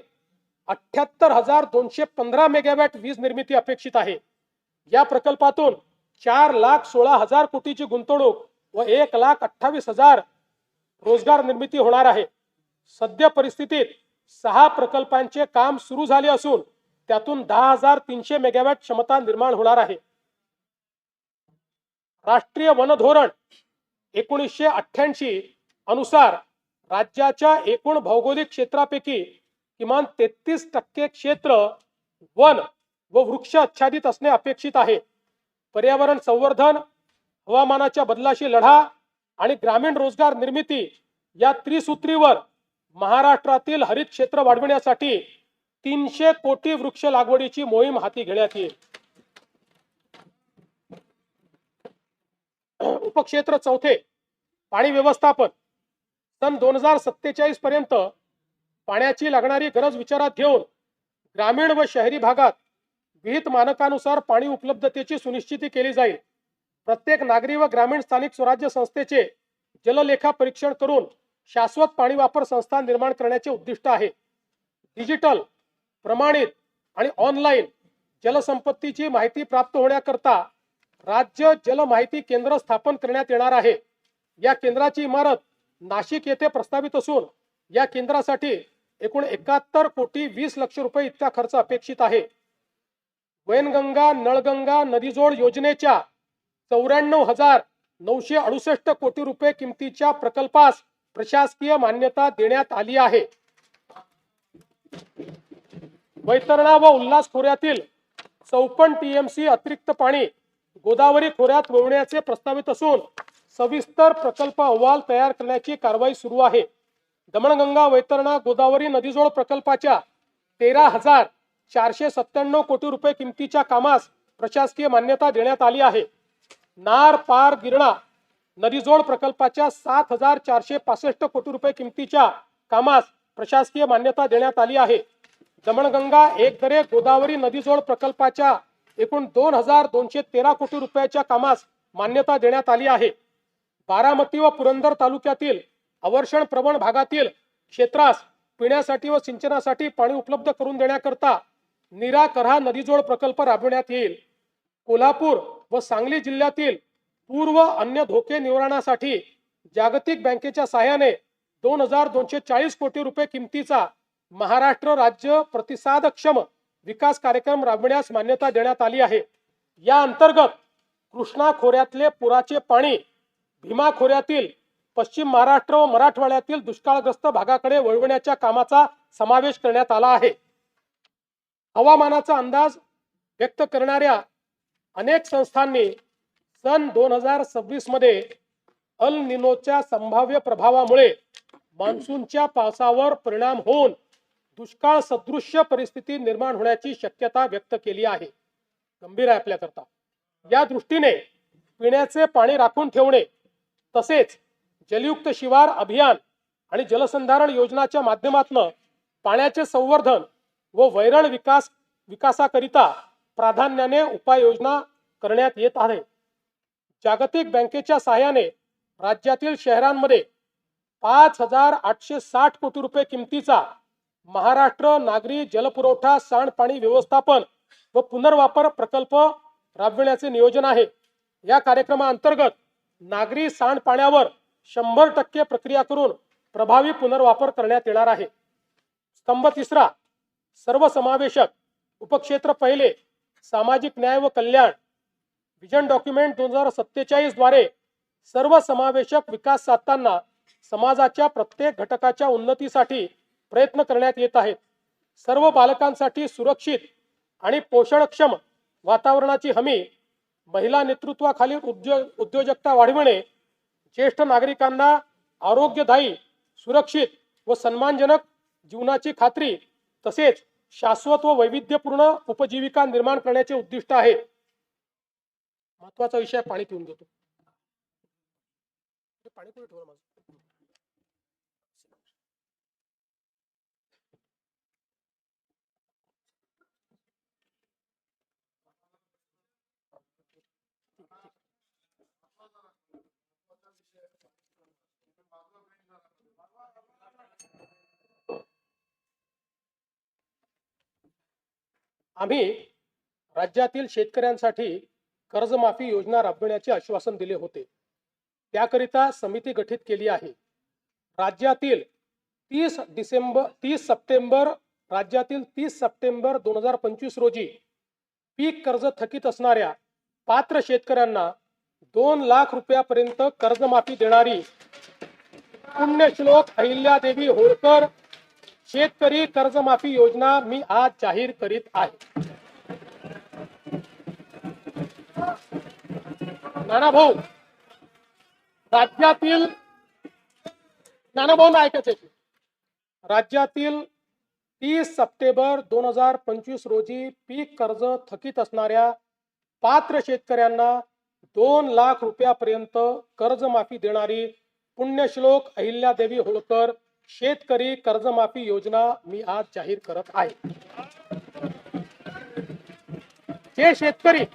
A: 78,215 मेगावॅट वीज निर्मिती अपेक्षित आहे. या प्रकल्पातून 4,16,000 कोटीची गुंतवणूक व 1,28,000 रोजगार निर्मिती होणार आहे. सध्या परिस्थितीत 6 प्रकल्पांचे काम सुरू झाले असून त्यातून 10,300 मेगावॅट क्षमता निर्माण होणार आहे. राष्ट्रीय वन धोरण 1988 अनुसार राज्याच्या एकूण भौगोलिक क्षेत्रापैकी किमान 33% क्षेत्र वन व वृक्ष आच्छादित असणे अपेक्षित आहे. पर्यावरण संवर्धन, हवामानाच्या बदलाशी लढा आणि ग्रामीण रोजगार निर्मिती या त्रिसूत्रीवर महाराष्ट्रातील हरित क्षेत्र वाढविण्यासाठी 300 कोटी वृक्ष लागवडीची मोहीम हाती घेण्यात येईल. उपक्षेत्र चौथे, पाणी व्यवस्थापन. सन 2047 पर्यंत पाण्याची लागणारी गरज विचारात घेऊन ग्रामीण व शहरी भागात विहित मानकानुसार पाणी उपलब्धतेची सुनिश्चिती केली जाईल. प्रत्येक नागरी व ग्रामीण स्थानिक स्वराज्य संस्थेचे जललेखा परीक्षण करून शाश्वत पाणी वापर संस्था निर्माण करण्याचे उद्दिष्ट आहे. डिजिटल, प्रमाणित आणि ऑनलाईन जलसंपत्तीची माहिती प्राप्त होण्याकरता राज्य जल माहिती केंद्र स्थापन करण्यात येणार आहे. या केंद्राची इमारत नाशिक येथे प्रस्तावित असून या केंद्रासाठी एकूण 71 कोटी 20 लक्ष रुपये इतका खर्च अपेक्षित आहे. वैनगंगा नळगंगा नदीजोड योजनेच्या 94,968 कोटी रुपये किमतीच्या प्रकल्पास प्रशासकीय मान्यता देण्यात आली आहे. वैतरणा व उल्हास खोऱ्यातील 54 टीएमसी अतिरिक्त पाणी गोदावरी खोऱ्यात वळवण्याचे प्रस्तावित असून सविस्तर प्रकल्प अहवाल तयार करण्याची कारवाई सुरू आहे. दमणगंगा वैतरणा गोदावरी नदीजोड प्रकल्पाच्या 13,497 कोटी रुपये किमतीच्या कामास प्रशासकीय मान्यता देण्यात आली आहे. नार पार गिरणा नदीजोड प्रकल्पाच्या 7,465 कोटी रुपये किमतीच्या कामास प्रशासकीय मान्यता देण्यात आली आहे. दमणगंगा एकदरे गोदावरी नदीजोड प्रकल्पाच्या एकूण 2,213 कोटी रुपयाच्या कामास मान्यता देण्यात आली आहे. बारामती व पुरंदर तालुक्यातील अवर्षण प्रवण भागातील क्षेत्रास पिण्यासाठी व सिंचनासाठी पाणी उपलब्ध करून देण्याकरता नीरा करहा नदीजोड प्रकल्प राबविण्यात येईल. कोल्हापूर व सांगली जिल्ह्यातील पूर्व अन्य धोके निवारणासाठी जागतिक बँकेच्या सहाय्याने 2,240 कोटी रुपये किमतीचा महाराष्ट्र राज्य प्रतिसादक्षम विकास कार्यक्रम राबविण्यास मान्यता देण्यात आली आहे. या अंतर्गत कृष्णा खोऱ्यातले पुराचे पाणी भीमा खोऱ्यातील पश्चिम महाराष्ट्र व मराठवाड्यातील दुष्काळग्रस्त भागाकडे वळवण्याच्या कामाचा समावेश करण्यात आला आहे. हवामानाचा अंदाज व्यक्त करणाऱ्या अनेक संस्थांनी सन 2026 मध्ये अल निनोच्या संभाव्य प्रभावामुळे मान्सूनच्या पावसावर परिणाम होऊन दुष्काळ सदृश्य परिस्थिती निर्माण होण्याची शक्यता व्यक्त केली आहे. गंभीर आहे आपल्याकरता. या दृष्टीने पिण्याचे पाणी राखून ठेवणे तसेच जलयुक्त शिवार अभियान आणि जलसंधारण योजनाच्या माध्यमातून पाण्याचे संवर्धन व वैरण विकासाकरिता प्राधान्याने उपाययोजना करण्यात येत आहे. जागतिक बँकेच्या सहाय्याने राज्यातील शहरांमध्ये 5,860 कोटी रुपये किमतीचा महाराष्ट्र नागरी जलपुरवठा सांडपाणी व्यवस्थापन व पुनर्वापर प्रकल्प राबविण्याचे नियोजन आहे. या कार्यक्रमाअंतर्गत नागरी सांडपाण्यावर 100% प्रक्रिया करून प्रभावी पुनर्वापर करण्यात येणार आहे. स्तंभ तिसरा, सर्वसमावेशक. उपक्षेत्र पहिले, सामाजिक न्याय व कल्याण. विजन डॉक्युमेंट 2047 द्वारे सर्वसमावेशक विकास साधताना समाजाच्या प्रत्येक घटकाच्या उन्नतीसाठी प्रयत्न करण्यात येत आहेत. सर्व बालकांसाठी सुरक्षित आणि पोषणक्षम वातावरणाची हमी, महिला नेतृत्वाखालील उद्योजकता वाढविणे, ज्येष्ठ नागरिकांना आरोग्यदायी, सुरक्षित व सन्मानजनक जीवनाची खात्री तसेच शाश्वत व वैविध्यपूर्ण उपजीविका निर्माण करण्याचे उद्दिष्ट आहे. महत्वाचा विषय पाणी पिऊन घेतो. पाणी कुठे ठेवलं माझं? आम्ही राज्यातील शेतकऱ्यांसाठी कर्जमाफी योजना राबविण्याचे आश्वासन दिले होते. त्याकरिता समिती गठीत केली आहे. राज्यातील 30 सप्टेंबर राज्यातील 30 सप्टेंबर 2025 रोजी पीक कर्ज थकीत असणाऱ्या पात्र शेतकऱ्यांना 2 लाख रुपयापर्यंत कर्जमाफी देणारी पुण्यश्लोक अहिल्यादेवी होळकर शेतकरी कर्जमाफी योजना मी आज जाहीर करीत आहे. नाना भाऊ, राज्यातील राज्यातील 30 सप्टेंबर 2025 रोजी पीक कर्ज थकीत असणाऱ्या पात्र शेतकऱ्यांना 2 लाख रुपयापर्यंत कर्जमाफी देणारी पुण्यश्लोक अहिल्यादेवी होळकर शेतकरी कर्जमाफी योजना मी आज जाहीर करत आहे. जे शेतकरी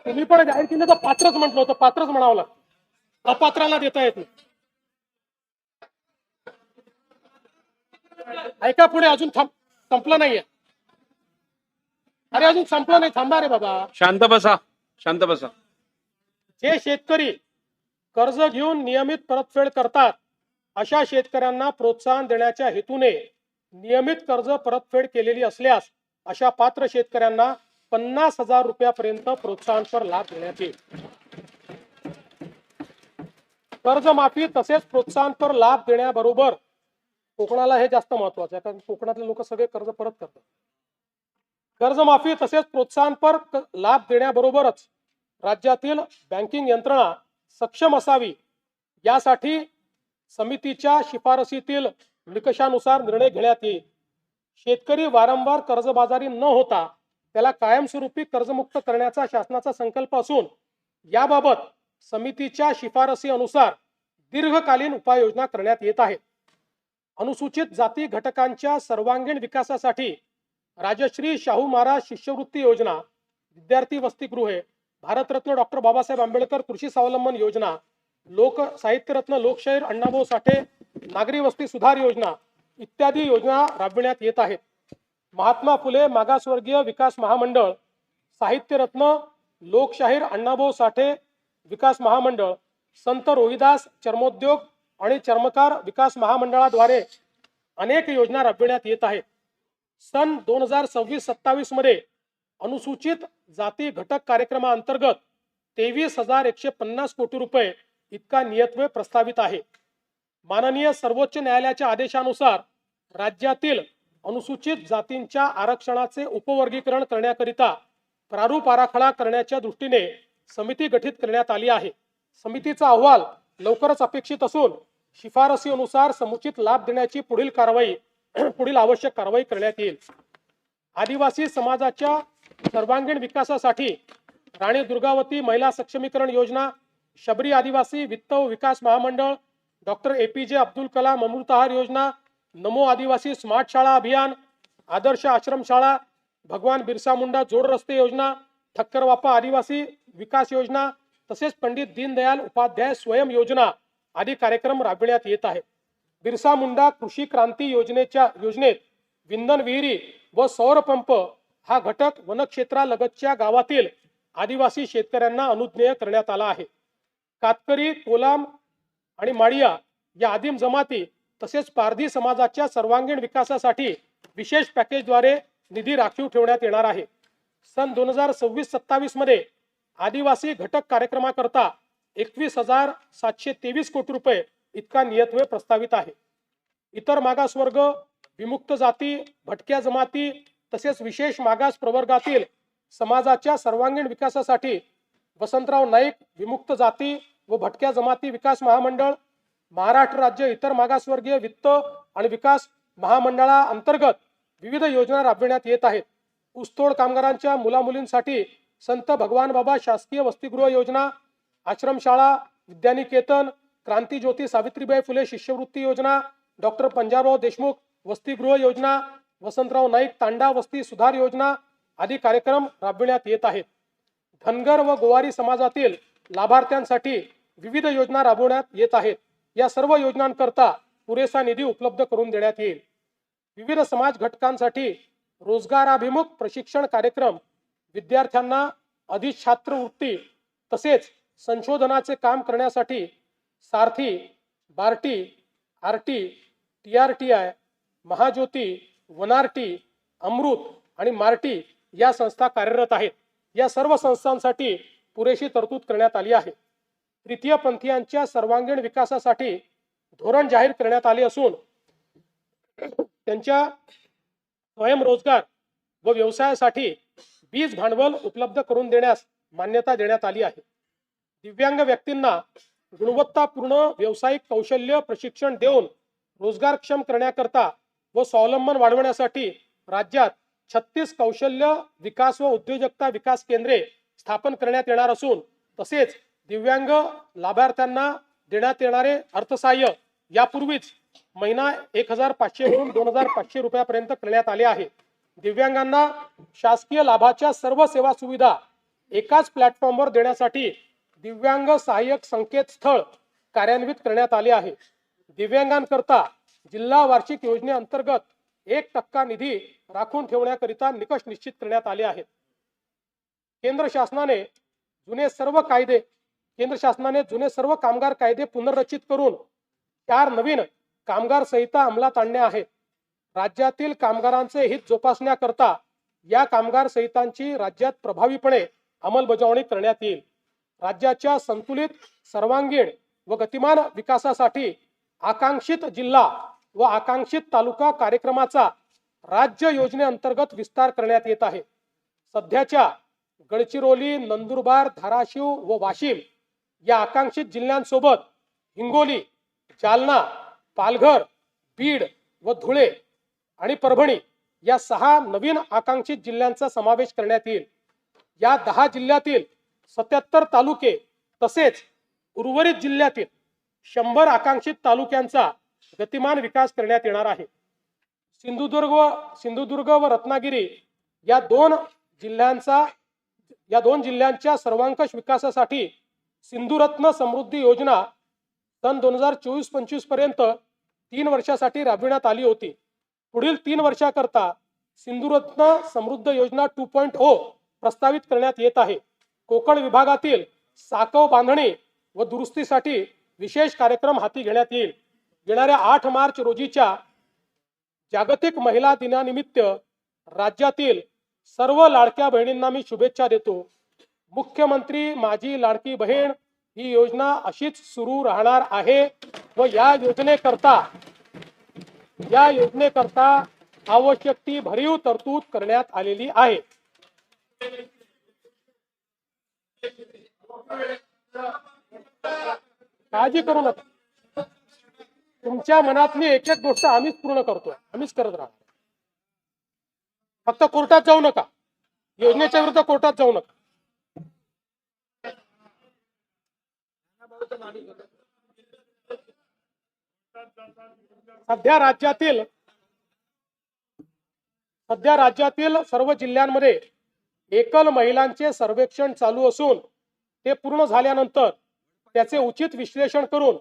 A: तुम्ही पण जाहीर केलं तर पात्रच म्हटलं होतं, पात्रच म्हणावं लागतं, अपात्राला देता येत नाही. ऐका पुढे, अजून संपलं नाहीये. अरे अजून संपलं नाही, थांबा रे बाबा,
B: शांत बसा, शांत बसा.
A: जे शेतकरी कर्ज घेऊन नियमित परतफेड करतात अशा शेतकऱ्यांना प्रोत्साहन देण्याच्या हेतूने नियमित कर्ज परतफेड केलेली असल्यास अशा पात्र शेतकऱ्यांना 50,000 रुपयापर्यंत प्रोत्साहनपर लाभ देण्यात येईल. कर्जमाफी तसेच प्रोत्साहनपर लाभ देण्याबरोबर कोकणाला हे जास्त महत्वाचं आहे, कारण कोकणातले लोक सगळे कर्ज परत करतात. कर्जमाफी तसेच प्रोत्साहनपर लाभ देण्याबरोबरच राज्यातील बँकिंग यंत्रणा सक्षम असावी यासाठी समितीच्या शिफारसीतील निकषानुसार निर्णय घेण्यात येईल. शेतकरी वारंवार कर्जबाजारी न होता त्याला कायमस्वरूपी कर्जमुक्त करण्याचा शासनाचा संकल्प असून याबाबत समितीच्या शिफारसी अनुसार दीर्घकालीन उपाययोजना करण्यात येत आहेत. अनुसूचित जाती घटकांच्या सर्वांगीण विकासासाठी राजश्री शाहू महाराज शिष्यवृत्ती योजना, विद्यार्थी वसतिगृहे, भारतरत्न डॉक्टर बाबासाहेब आंबेडकर कृषी स्वावलंबन योजना, लोक साहित्यरत्न लोकशाहीर अण्णाभाऊ साठे नागरी वस्ती सुधार योजना इत्यादी योजना राबविण्यात येत आहेत. महात्मा फुले मागासवर्गीय विकास महामंडळ, साहित्यरत्न लोकशाहीर अण्णाभाऊ साठे विकास महामंडळ, संत रोहिदास चर्मोद्योग आणि चर्मकार विकास महामंडळाद्वारे अनेक योजना राबविण्यात येत आहेत. सन 2026-27 मध्ये अनुसूचित जाती घटक कार्यक्रमाअंतर्गत 23,150 कोटी रुपये इतका नियतव्यय प्रस्तावित आहे. माननीय सर्वोच्च न्यायालयाच्या आदेशानुसार राज्यातील अनुसूचित जातींच्या आरक्षणाचे उपवर्गीकरण करण्याकरिता प्रारूप आराखडा करण्याच्या दृष्टीने समिती गठीत करण्यात आली आहे. समितीचा अहवाल लवकरच अपेक्षित असून शिफारसीनुसार समुचित लाभ देण्याची पुढील आवश्यक कारवाई करण्यात येईल. आदिवासी समाजाच्या सर्वांगीण विकासासाठी राणी दुर्गावती महिला सक्षमीकरण योजना, शबरी आदिवासी वित्त व विकास महामंडळ, डॉक्टर APJ अब्दुल कलाम अमृतहार योजना, नमो आदिवासी स्मार्ट शाळा अभियान, आदर्श आश्रम शाळा, भगवान बिरसा मुंडा जोड रस्ते योजना, ठक्करवापा आदिवासी विकास योजना तसेच पंडित दीनदयाल उपाध्याय स्वयं योजना आदी कार्यक्रम राबविण्यात येत आहेत. बिरसा मुंडा कृषी क्रांती योजनेत विंधन विहिरी व सौर पंप हा घटक वनक्षेत्रालगतच्या गावातील आदिवासी शेतकऱ्यांना अनुज्ञेय करण्यात आला आहे. कातकरी, कोलाम आणि माळिया या आदिम जमाती तसेच पारधी समाजाच्या सर्वांगीण विकासासाठी विशेष पॅकेजद्वारे निधी राखीव ठेवण्यात येणार आहे. सन 2026-27 मध्ये आदिवासी घटक कार्यक्रमाकरता 21,723 कोटी रुपये इतका नियतव्यय प्रस्तावित आहे. इतर मागासवर्ग, विमुक्त जाती, भटक्या जमाती तसेच विशेष मागास प्रवर्गातील समाजाच्या सर्वांगीण विकासासाठी वसंतराव नाईक विमुक्त जाती व भटक्या जमाती विकास महामंडळ, महाराष्ट्र राज्य इतर मागासवर्गीय वित्त आणि विकास महामंडळाअंतर्गत विविध योजना राबविण्यात येत आहेत. ऊसतोड कामगारांच्या मुलामुलींसाठी संत भगवान बाबा शासकीय वसतिगृह योजना, आश्रमशाळा, विद्यानिकेतन, क्रांतिज्योती सावित्रीबाई फुले शिष्यवृत्ती योजना, डॉक्टर पंजाबराव देशमुख वसतिगृह योजना, वसंतराव नाईक तांडा वस्ती सुधार योजना आदी कार्यक्रम राबविण्यात येत आहेत. धनगर व गोवारी समाजातील लाभार्थ्यांसाठी विविध योजना राबवण्यात येत आहेत. या सर्व योजनांकरता पुरेसा निधी उपलब्ध करून देण्यात येईल. विविध समाज घटकांसाठी रोजगाराभिमुख प्रशिक्षण कार्यक्रम, विद्यार्थ्यांना अधिछात्रवृत्ती तसेच संशोधनाचे काम करण्यासाठी सारथी, बार्टी, आरटी, TRTI, महाज्योती, वनारटी, अमृत आणि मार्टी या संस्था कार्यरत आहेत. या सर्व संस्थांसाठी पुरेशी तरतूद करण्यात आली आहे. तृतीय पंथीयांच्या सर्वांगीण विकासासाठी धोरण जाहीर करण्यात आले असून त्यांच्या स्वयंरोजगार व व्यवसायासाठी बीज भांडवल उपलब्ध करून देण्यास मान्यता देण्यात आली आहे. दिव्यांग व्यक्तींना गुणवत्तापूर्ण व्यावसायिक कौशल्य प्रशिक्षण देऊन रोजगारक्षम करण्याकरता व स्वावलंबन वाढवण्यासाठी राज्यात 36 कौशल्य विकास व उद्योजकता विकास केंद्रे स्थापन करण्यात येणार असून तसेच दिव्यांग लाभार्थ्यांना देण्यात येणारे अर्थसहाय्य यापूर्वीच महिना 1,500 वरून 2,500 रुपयापर्यंत करण्यात आले आहे. दिव्यांगांना शासकीय लाभाच्या सर्व सेवा सुविधा एकाच प्लॅटफॉर्मवर देण्यासाठी दिव्यांग सहाय्यक संकेतस्थळ कार्यान्वित करण्यात आले आहे. दिव्यांगांकरता जिल्हा वार्षिक योजनेअंतर्गत 1% निधी राखून ठेवण्याकरिता निकष निश्चित करण्यात आले आहेत. केंद्र शासनाने जुने सर्व कामगार कायदे पुनर्रचित करून 4 नवीन कामगार संहिता अंमलात आणल्या आहेत. राज्यातील कामगारांचे हित जोपासण्याकरता या कामगार संहितांची राज्यात प्रभावीपणे अंमलबजावणी करण्यात येईल. राज्याच्या संतुलित, सर्वांगीण व गतिमान विकासासाठी आकांक्षित जिल्हा व आकांक्षित तालुका कार्यक्रमाचा राज्य योजनेअंतर्गत विस्तार करण्यात येत आहे. सध्याच्या गडचिरोली, नंदुरबार, धाराशिव व वाशिम या आकांक्षित जिल्ह्यांसोबत हिंगोली, जालना, पालघर, बीड व धुळे आणि परभणी या 6 नवीन आकांक्षित जिल्ह्यांचा समावेश करण्यात येईल. या 10 जिल्ह्यातील 77 तालुके तसेच उर्वरित जिल्ह्यातील 100 आकांक्षित तालुक्यांचा गतिमान विकास करण्यात येणार आहे. सिंधुदुर्ग व रत्नागिरी या दोन जिल्ह्यांच्या सर्वांकष विकासासाठी सिंधुरत्न समृद्धी योजना सन 2024-25 पर्यंत 3 वर्षासाठी राबविण्यात आली होती. पुढील 3 वर्षाकरता सिंधुरत्न समृद्ध योजना 2.0 प्रस्तावित करण्यात येत आहे. कोकण विभागातील साकव बांधणी व दुरुस्तीसाठी विशेष कार्यक्रम हाती घेण्यात येईल. येणाऱ्या 8 मार्च रोजीच्या जागतिक महिला दिनानिमित्त राज्यातील सर्व लाडक्या बहिणींना मी शुभेच्छा देतो. मुख्यमंत्री माझी लाडकी बहीण ही योजना अशीच सुरू राहणार आहे व या योजनेकरता आवश्यक ती भरीव तरतूद करण्यात आलेली आहे. काळजी करू नका. तुमच्या मनातली एक एक गोष्ट आम्हीच पूर्ण करतोय, आम्हीच करत राहणार. फक्त कोर्टात जाऊ नका, योजनेच्या विरुद्ध कोर्टात जाऊ नका. सध्या राज्यातील सर्व जिल्ह्यांमध्ये एकल महिलांचे सर्वेक्षण चालू असून ते पूर्ण झाल्यानंतर त्याचे उचित विश्लेषण करून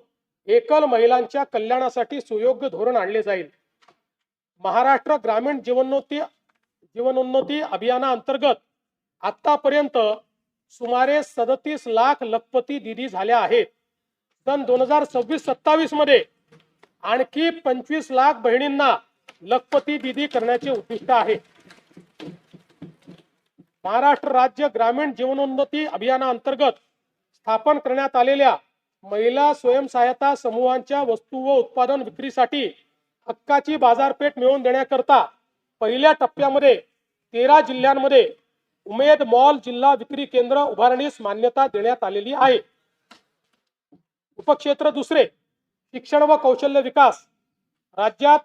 A: एकल महिलांच्या कल्याणासाठी सुयोग्य धोरण आणले जाईल. महाराष्ट्र ग्रामीण जीवनोन्नती अभियानाअंतर्गत आतापर्यंत सुमारे 37 लाख लखपती दिदी झाल्या आहेत. सन 2026-27 मध्ये आणखी 25 लाख बहिणींना लखपती दिदी करण्याचे उद्दिष्ट आहे. महाराष्ट्र राज्य ग्रामीण जीवनोन्नती अभियानाअंतर्गत स्थापन करण्यात आलेल्या महिला स्वयंसहायता समूहांच्या वस्तू व उत्पादन विक्रीसाठी हक्काची बाजारपेठ मिळवून देण्याकरता पहिल्या टप्प्यामध्ये 13 जिल्ह्यांमध्ये उमेद मॉल जिल्हा विक्री केंद्र उभारणीस मान्यता देण्यात आलेली आहे. उपक्षेत्र दुसरे शिक्षण व कौशल्य विकास, राज्यात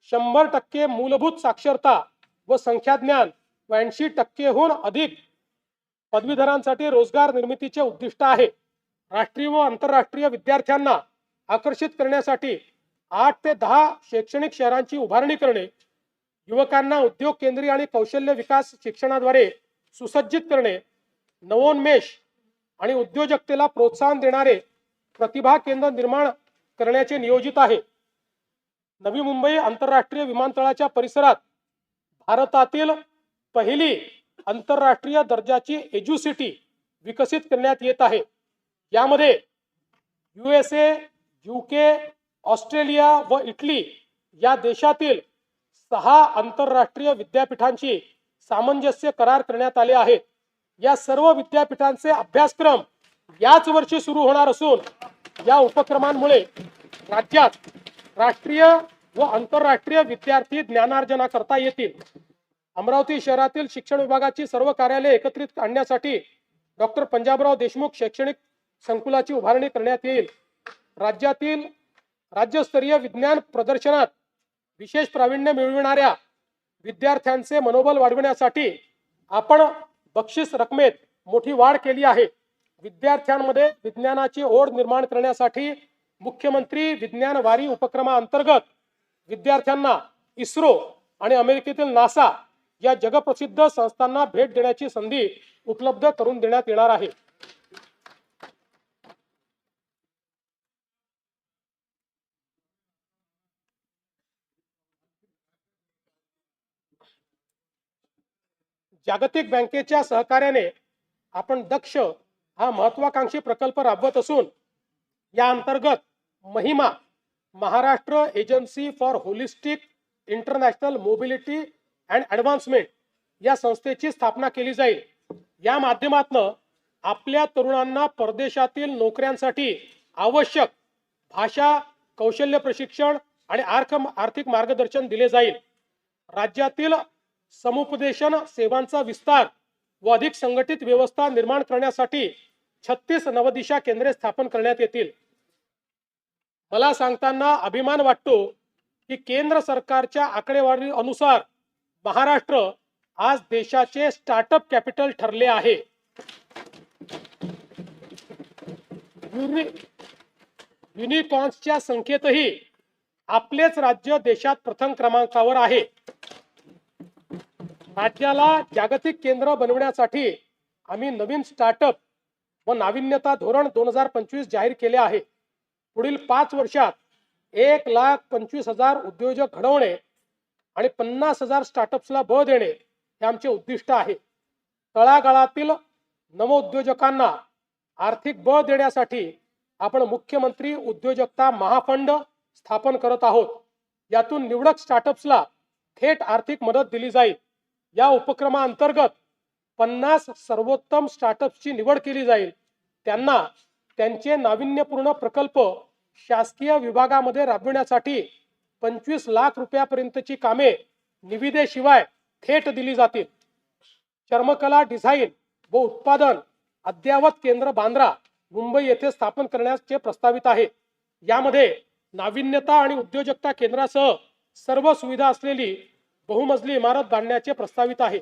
A: 100% मूलभूत साक्षरता व संख्याज्ञान व 80%हून अधिक पदवीधरांसाठी रोजगार निर्मितीचे उद्दिष्ट आहे. राष्ट्रीय व आंतरराष्ट्रीय विद्यार्थ्यांना आकर्षित करण्यासाठी 8 ते 10 शैक्षणिक शहरांची उभारणी करणे, युवकांना उद्योग केंद्रीय आणि कौशल्य विकास शिक्षणाद्वारे सुसज्जित करणे, नवोन्मेष आणि उद्योजकतेला प्रोत्साहन देणारे प्रतिभा केंद्र निर्माण करण्याचे नियोजित आहे. नवी मुंबई आंतरराष्ट्रीय विमानतळाच्या परिसरात भारतातील पहिली आंतरराष्ट्रीय दर्जाची एज्युसिटी विकसित करण्यात येत आहे. यामध्ये USA, UK, ऑस्ट्रेलिया व इटली या देशातील 6 आंतरराष्ट्रीय विद्यापीठांची सामंजस्य करार करण्यात आले आहेत. या सर्व विद्यापीठांचे अभ्यासक्रम याच वर्षी सुरू होणार असून या उपक्रमांमुळे राज्यात राष्ट्रीय व आंतरराष्ट्रीय विद्यार्थी ज्ञानार्जना करता येतील. अमरावती शहरातील शिक्षण विभागाची सर्व कार्यालये एकत्रित आणण्यासाठी डॉक्टर पंजाबराव देशमुख शैक्षणिक संकुलाची उभारणी करण्यात येईल. राज्यातील राज्यस्तरीय विज्ञान प्रदर्शनात विशेष प्रावीण्य मिळविणाऱ्या विद्यार्थ्यांचे मनोबल वाढविण्यासाठी आपण बक्षीस रकमेत मोठी वाढ केली आहे. विद्यार्थ्यांमध्ये विज्ञानाची ओढ निर्माण करण्यासाठी मुख्यमंत्री विज्ञान वारी उपक्रमाअंतर्गत विद्यार्थ्यांना इस्रो आणि अमेरिकेतील नासा या जगप्रसिद्ध संस्थांना भेट देण्याची संधी उपलब्ध करून देण्यात येणार आहे. जागतिक बँकेच्या सहकार्याने आपण दक्ष हा महत्वाकांक्षी प्रकल्प राबवत असून या अंतर्गत Mahima Maharashtra agency for holistic international mobility and advancement या संस्थेची स्थापना केली जाईल. या माध्यमातून आपल्या तरुणांना परदेशातील नोकऱ्यांसाठी आवश्यक भाषा, कौशल्य प्रशिक्षण आणि आर्थिक मार्गदर्शन दिले जाईल. राज्यातील समुपदेशन सेवांचा विस्तार व अधिक संघटित व्यवस्था निर्माण करण्यासाठी 36 नवदिशा केंद्रे स्थापन करण्यात येतील. मला सांगताना अभिमान वाटतो की केंद्र सरकारच्या आकडेवारी अनुसार महाराष्ट्र आज देशाचे स्टार्टअप कॅपिटल ठरले आहे. युनिकॉर्न्सच्या संख्येतही आपलेच राज्य देशात प्रथम क्रमांकावर आहे. राज्याला जागतिक केंद्र बनवण्यासाठी आम्ही नवीन स्टार्टअप व नाविन्यता धोरण 2025 जाहीर केले आहे. पुढील 5 वर्षात 1,25,000 उद्योजक घडवणे आणि 50,000 स्टार्टअप्सला बळ देणे हे आमचे उद्दिष्ट आहे. तळागाळातील नवउद्योजकांना आर्थिक बळ देण्यासाठी आपण मुख्यमंत्री उद्योजकता महाफंड स्थापन करत आहोत. यातून निवडक स्टार्टअप्सला थेट आर्थिक मदत दिली जाईल. या उपक्रमाअंतर्गत 50 सर्वोत्तम स्टार्टअप्सची निवड केली जाईल. त्यांना त्यांचे नाविन्यपूर्ण प्रकल्प शासकीय विभागामध्ये राबविण्यासाठी 25 लाख रुपयापर्यंतची कामे निविदेशिवाय थेट दिली जातील. चर्मकला डिझाईन व उत्पादन अद्ययावत केंद्र बांद्रा मुंबई येथे स्थापन करण्याचे प्रस्तावित आहे. यामध्ये नाविन्यता आणि उद्योजकता केंद्रासह सर्व सुविधा असलेली बहुमजली इमारत बांधण्याचे प्रस्तावित आहे.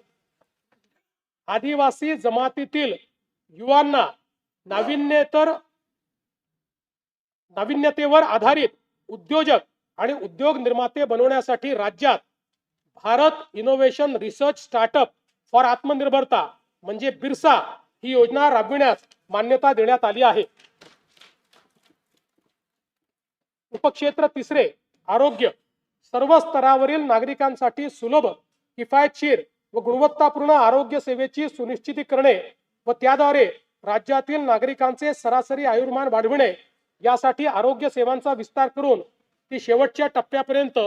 A: आदिवासी जमातीतील युवांना नाविन्यतेवर आधारित उद्योजक आणि उद्योग निर्माते बनवण्यासाठी राज्यात Bharat innovation research startup for आत्मनिर्भरता म्हणजे बिरसा ही योजना राबविण्यास मान्यता देण्यात आली आहे. उपक्षेत्र 3 आरोग्य सर्व स्तरावरील नागरिकांसाठी सुलभ, किफायतशीर व गुणवत्तापूर्ण आरोग्य सेवेची सुनिश्चिती करणे व त्याद्वारे राज्यातील नागरिकांचे सरासरी आयुर्मान वाढविणे यासाठी आरोग्य सेवांचा विस्तार करून ती शेवटच्या टप्प्यापर्यंत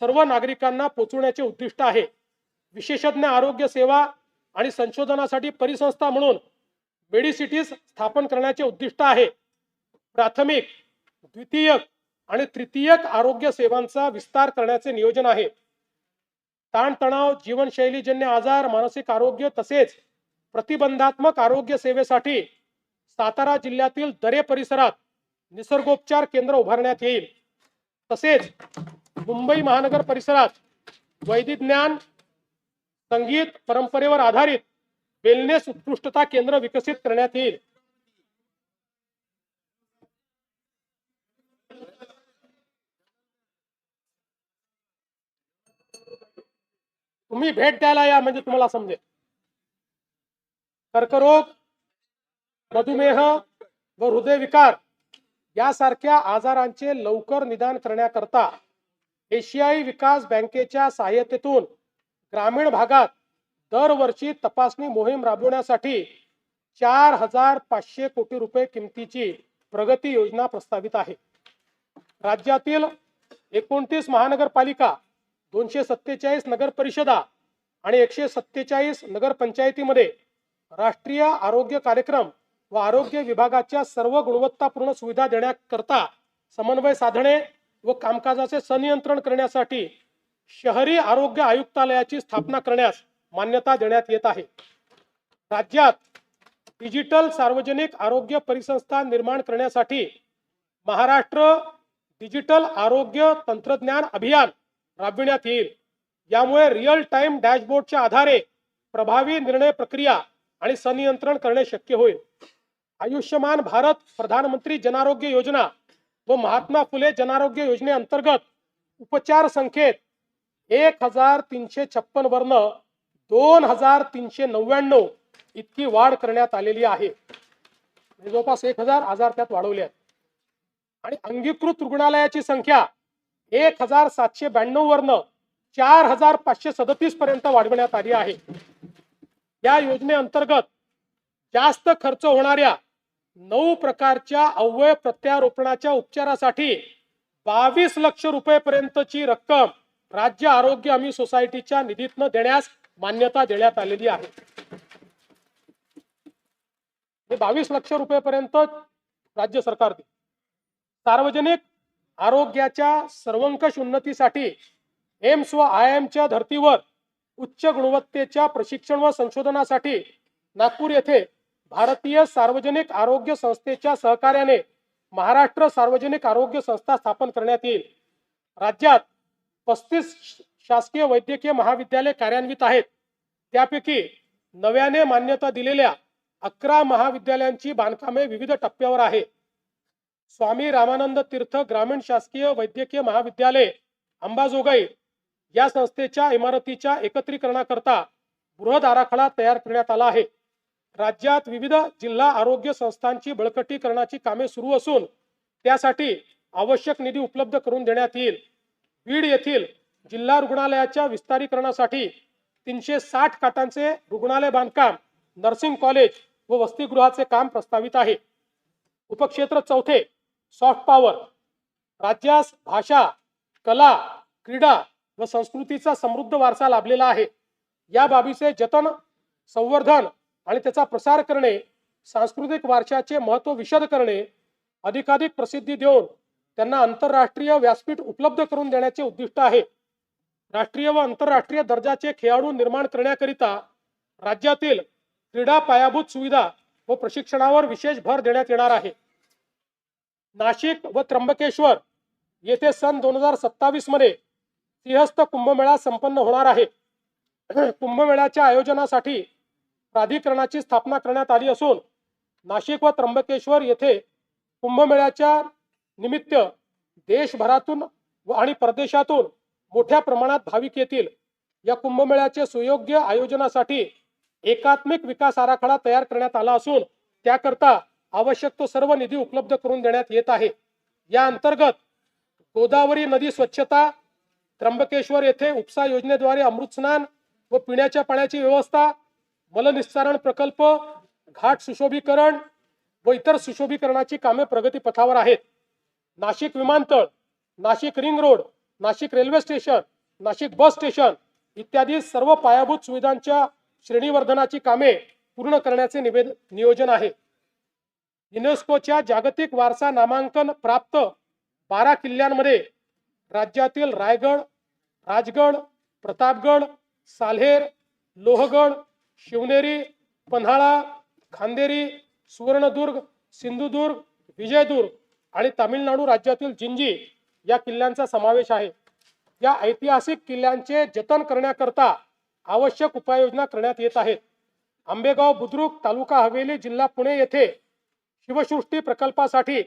A: सर्व नागरिकांना पोहोचवण्याचे उद्दिष्ट आहे. विशेषज्ञ आरोग्य सेवा आणि संशोधनासाठी परिसंस्था म्हणून मेडिसिटीज स्थापन करण्याचे उद्दिष्ट आहे. प्राथमिक, द्वितीयक आणि तृतीयक आरोग्य सेवांचा विस्तार करण्याचे नियोजन आहे. ताणतणाव, जीवनशैलीजन्य आजार, मानसिक आरोग्य तसेच प्रतिबंधात्मक आरोग्य सेवेसाठी सातारा जिल्ह्यातील दरे परिसरात निसर्गोपचार केंद्र उभारण्यात येईल. तसेच मुंबई महानगर परिसरात वैदिक ज्ञान, संगीत, परंपरेवर आधारित वेलनेस उत्कृष्टता केंद्र विकसित करण्यात येईल. तुम्ही भेट द्यायला या म्हणजे तुम्हाला समजेल. कर्करोग, मधुमेह व हृदयविकार यासारख्या आजारांचे लवकर निदान करण्याकरता एशियाई विकास बँकेच्या सहाय्यतेतून ग्रामीण भागात दरवर्षी तपासणी मोहीम राबवण्यासाठी 4,500 कोटी रुपये किमतीची प्रगती योजना प्रस्तावित आहे. राज्यातील 29 महानगरपालिका, 247 नगर परिषदा आणि 147 नगरपंचायतीमध्ये राष्ट्रीय आरोग्य कार्यक्रम व आरोग्य विभागाच्या सर्व गुणवत्तापूर्ण सुविधा देण्याकरता समन्वय साधणे व कामकाजाचे संनियंत्रण करण्यासाठी शहरी आरोग्य आयुक्तालयाची स्थापना करण्यास मान्यता देण्यात येत आहे. राज्यात डिजिटल सार्वजनिक आरोग्य परिसंस्था निर्माण करण्यासाठी महाराष्ट्र डिजिटल आरोग्य तंत्रज्ञान अभियान राबविण्यात येईल. यामुळे रिअल टाइम डॅशबोर्डच्या आधारे प्रभावी निर्णय प्रक्रिया आणि संनियंत्रण करणे शक्य होईल. आयुष्यमान भारत प्रधानमंत्री जनारोग्य योजना व महात्मा फुले जनारोग्य योजनेअंतर्गत उपचार संख्येत 1,356 वरून 2,399 इतकी वाढ करण्यात आलेली आहे. जवळपास 1,000 आजार त्यात वाढवले आहेत. आणि अंगीकृत रुग्णालयाची संख्या 1,792 वरून 4,537 पर्यंत वाढवण्यात आली आहे. या योजनेअंतर्गत जास्त खर्च होणाऱ्या 9 प्रकारच्या अवयव प्रत्यारोपणाच्या उपचारासाठी 22 लाख रुपये पर्यंतची रक्कम राज्य आरोग्य हमी सोसायटीच्या निधीतून देण्यास मान्यता देण्यात आलेली आहे. 22 लाख रुपये पर्यंत राज्य सरकार देईल. सार्वजनिक आरोग्याच्या सर्वंकष उन्नतीसाठी एम्स व आयएमच्या धर्तीवर उच्च गुणवत्तेच्या प्रशिक्षण व संशोधनासाठी नागपूर येथे भारतीय सार्वजनिक आरोग्य संस्थेच्या सहकार्याने महाराष्ट्र सार्वजनिक आरोग्य संस्था स्थापन करण्यात येईल. राज्यात 35 शासकीय वैद्यकीय महाविद्यालय कार्यान्वित आहेत. त्यापैकी नव्याने मान्यता दिलेल्या 11 महाविद्यालयांची बांधकामे विविध टप्प्यावर आहे. स्वामी रामानंद तीर्थ ग्रामीण शासकीय वैद्यकीय महाविद्यालय अंबाजोगाई या संस्थेच्या इमारतीच्या एकत्रीकरणाकरता बृहद आराखडा तयार करण्यात आला आहे. राज्यात विविध जिल्हा आरोग्य संस्थांची बळकटीकरणाची कामे सुरू असून त्यासाठी आवश्यक निधी उपलब्ध करून देण्यात येईल. बीड येथील जिल्हा रुग्णालयाच्या विस्तारीकरणासाठी 360 खाटांचे रुग्णालय बांधकाम, नर्सिंग कॉलेज व वसतिगृहाचे काम प्रस्तावित आहे. उपक्षेत्र चौथे सॉफ्ट पॉवर. राज्यास भाषा, कला, क्रीडा व संस्कृतीचा समृद्ध वारसा लाभलेला आहे. या बाबीचे जतन, संवर्धन आणि त्याचा प्रसार करणे, सांस्कृतिक वारशाचे महत्त्व विशद करणे, अधिकाधिक प्रसिद्धी देऊन त्यांना आंतरराष्ट्रीय व्यासपीठ उपलब्ध करून देण्याचे उद्दिष्ट आहे. राष्ट्रीय व आंतरराष्ट्रीय दर्जाचे खेळाडू निर्माण करण्याकरिता राज्यातील क्रीडा पायाभूत सुविधा व प्रशिक्षणावर विशेष भर देण्यात येणार आहे. नाशिक व त्र्यंबकेश्वर येथे सन 2027 मध्ये सिंहस्थ कुंभमेळा संपन्न होणार आहे. कुंभमेळ्याच्या आयोजनासाठी प्राधिकरणाची स्थापना करण्यात आली असून नाशिक व त्र्यंबकेश्वर येथे कुंभमेळ्याच्या निमित्त देशभरातून आणि परदेशातून मोठ्या प्रमाणात भाविक येतील. या कुंभमेळ्याचे सुयोग्य आयोजनासाठी एकात्मिक विकास आराखडा तयार करण्यात आला असून त्याकरता आवश्यक तो सर्व निधी उपलब्ध करून देण्यात येत आहे. या अंतर्गत गोदावरी नदी स्वच्छता, त्र्यंबकेश्वर येथे उपसा योजनेद्वारे अमृत स्नान व पिण्याच्या पाण्याची व्यवस्था, मलनिस्सारण प्रकल्प, घाट सुशोभीकरण व इतर सुशोभीकरणाची कामे प्रगतीपथावर आहेत. नाशिक विमानतळ, Nashik ring road, Nashik railway station, Nashik bus station इत्यादी सर्व पायाभूत सुविधांच्या श्रेणीवर्धनाची कामे पूर्ण करण्याचे नियोजन आहे. युनेस्कोच्या जागतिक वारसा नामांकन प्राप्त 12 किल्ल्यांमध्ये राज्यातील रायगड, राजगड, प्रतापगड, साल्हेर, लोहगड, शिवनेरी, पन्हाळा, खांदेरी, सुवर्णदुर्ग, सिंधुदुर्ग, विजयदुर्ग आणि तामिळनाडू राज्यातील जिंजी या किल्ल्यांचा समावेश आहे. या ऐतिहासिक किल्ल्यांचे जतन करण्याकरता आवश्यक उपाययोजना करण्यात येत आहेत. आंबेगाव बुद्रुक तालुका हवेली जिल्हा पुणे येथे शिवसृष्टी प्रकल्पासाठी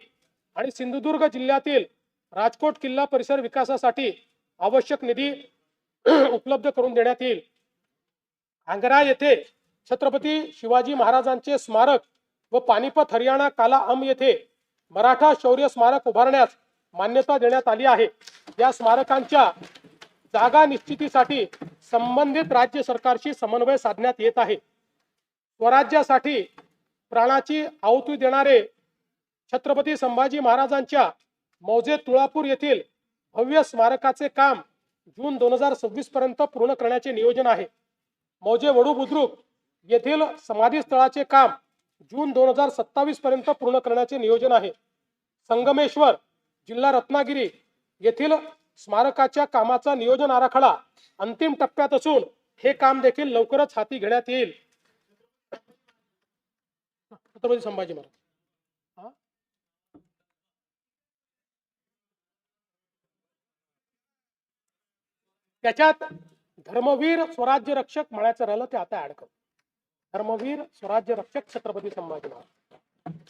A: आणि सिंधुदुर्ग जिल्ह्यातील राजकोट किल्ला परिसर विकासासाठी आवश्यक निधी उपलब्ध करून देण्यात येईल. आंग्रा येथे छत्रपती शिवाजी महाराजांचे स्मारक व पानिपत हरियाणा काला अम येथे मराठा शौर्य स्मारक उभारण्यास मान्यता देण्यात आली आहे. या स्मारकांच्या जागा निश्चितीसाठी संबंधित राज्य सरकारशी समन्वय साधण्यात येत आहे. स्वराज्यासाठी प्राणाची आहुती देणारे छत्रपती संभाजी महाराजांच्या मौजे तुळापूर येथील भव्य स्मारकाचे काम जून 2026 पर्यंत पूर्ण करण्याचे नियोजन आहे. मौजे वडू बुद्रुक येथील समाधी स्थळाचे काम जून 2027 पर्यंत पूर्ण करण्याचे नियोजन आहे. संगमेश्वर जिल्हा रत्नागिरी येथील स्मारकाच्या कामाचा नियोजन आराखडा अंतिम टप्प्यात असून हे काम देखील लवकरच हाती घेण्यात येईल. छत्रपती संभाजी महाराज त्याच्यात धर्मवीर स्वराज्य रक्षक म्हणायचं राहिलं ते आता ऍड करतो. धर्मवीर स्वराज्य रक्षक छत्रपती संभाजी महाराज.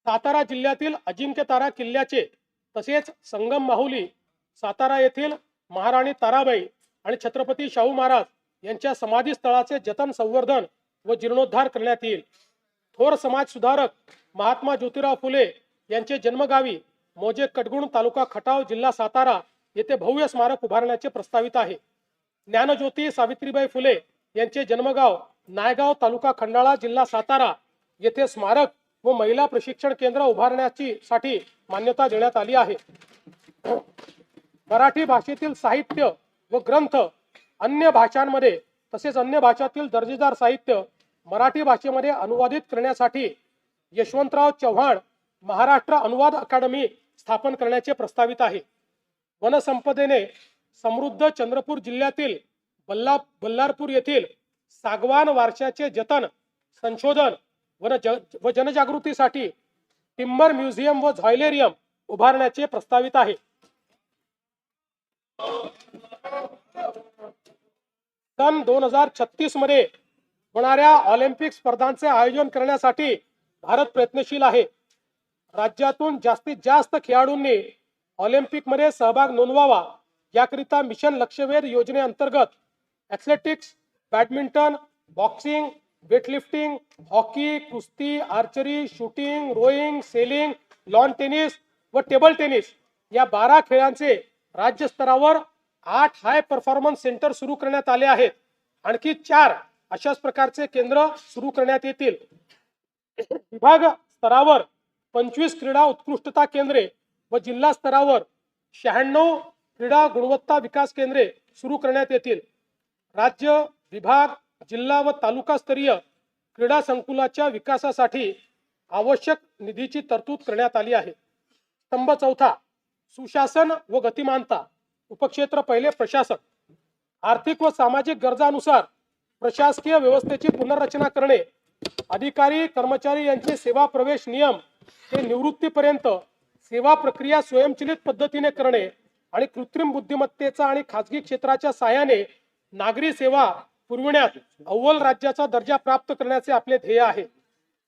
A: सातारा जिल्ह्यातील अजिंक्यतारा किल्ल्याचे तसेच संगम माहुली सातारा येथील महाराणी ताराबाई आणि छत्रपती शाहू महाराज यांच्या समाधी स्थळाचे जतन संवर्धन व जीर्णोद्धार करण्यात येईल. थोर समाज सुधारक महात्मा ज्योतिराव फुले यांचे जन्मगावी मौजे कडगुण तालुका खटाव जिल्हा सातारा येथे भव्य स्मारक उभारण्याचे प्रस्तावित आहे. ज्ञानज्योती सावित्रीबाई फुले यांचे जन्मगाव नायगाव तालुका खंडाळा जिल्हा सातारा येथे स्मारक व महिला प्रशिक्षण केंद्र उभारण्याची साठी मान्यता देण्यात आली आहे. मराठी भाषेतील साहित्य व ग्रंथ अन्य भाषांमध्ये तसेच अन्य भाषातील दर्जेदार साहित्य मराठी भाषेमध्ये अनुवादित करण्यासाठी यशवंतराव चव्हाण महाराष्ट्र अनुवाद अकादमी स्थापन करण्याचे प्रस्तावित आहे. वनसंपदेने समृद्ध चंद्रपूर जिल्ह्यातील बल्लारपूर येथील सागवान वारशाचे जतन संशोधन व जनजागृतीसाठी टिंबर म्युझियम व झायलेरियम उभारण्याचे प्रस्तावित आहे. सन 2036 मध्ये होणाऱ्या ऑलिम्पिक स्पर्धांचे आयोजन करण्यासाठी भारत प्रयत्नशील आहे. राज्यातून जास्तीत जास्त खेळाडूंनी ऑलिम्पिक मध्ये सहभाग नोंदवावा याकरिता मिशन लक्ष्यवेध योजनेअंतर्गत athletics, badminton, boxing, weightlifting, hockey, कुस्ती, archery, shooting, rowing, sailing, lawn tennis व टेबल टेनिस या 12 खेळांचे राज्य स्तरावर 8 हाय परफॉर्मन्स सेंटर सुरू करण्यात आले आहेत. आणखी 4 अशाच प्रकारचे केंद्र सुरू करण्यात येतील. विभाग स्तरावर 25 क्रीडा उत्कृष्टता केंद्रे व जिल्हा स्तरावर 96 क्रीडा गुणवत्ता विकास केंद्रे सुरू करण्यात येतील. राज्य, विभाग, जिल्हा व तालुका स्तरीय क्रीडा संकुलाच्या विकासासाठी आवश्यक निधीची तरतूद करण्यात आली आहे. स्तंभ चौथा सुशासन व गतिमानता. उपक्षेत्र पहिले प्रशासक. आर्थिक व सामाजिक गरजानुसार प्रशासकीय व्यवस्थेची पुनर्रचना करणे. अधिकारी कर्मचारी यांचे सेवा प्रवेश नियम ते निवृत्तीपर्यंत सेवा प्रक्रिया स्वयंचलित पद्धतीने करणे आणि कृत्रिम बुद्धिमत्तेचा आणि खाजगी क्षेत्राच्या साहाय्याने नागरी सेवा पुरविण्यात अव्वल राज्याचा दर्जा प्राप्त करण्याचे आपले ध्येय आहे.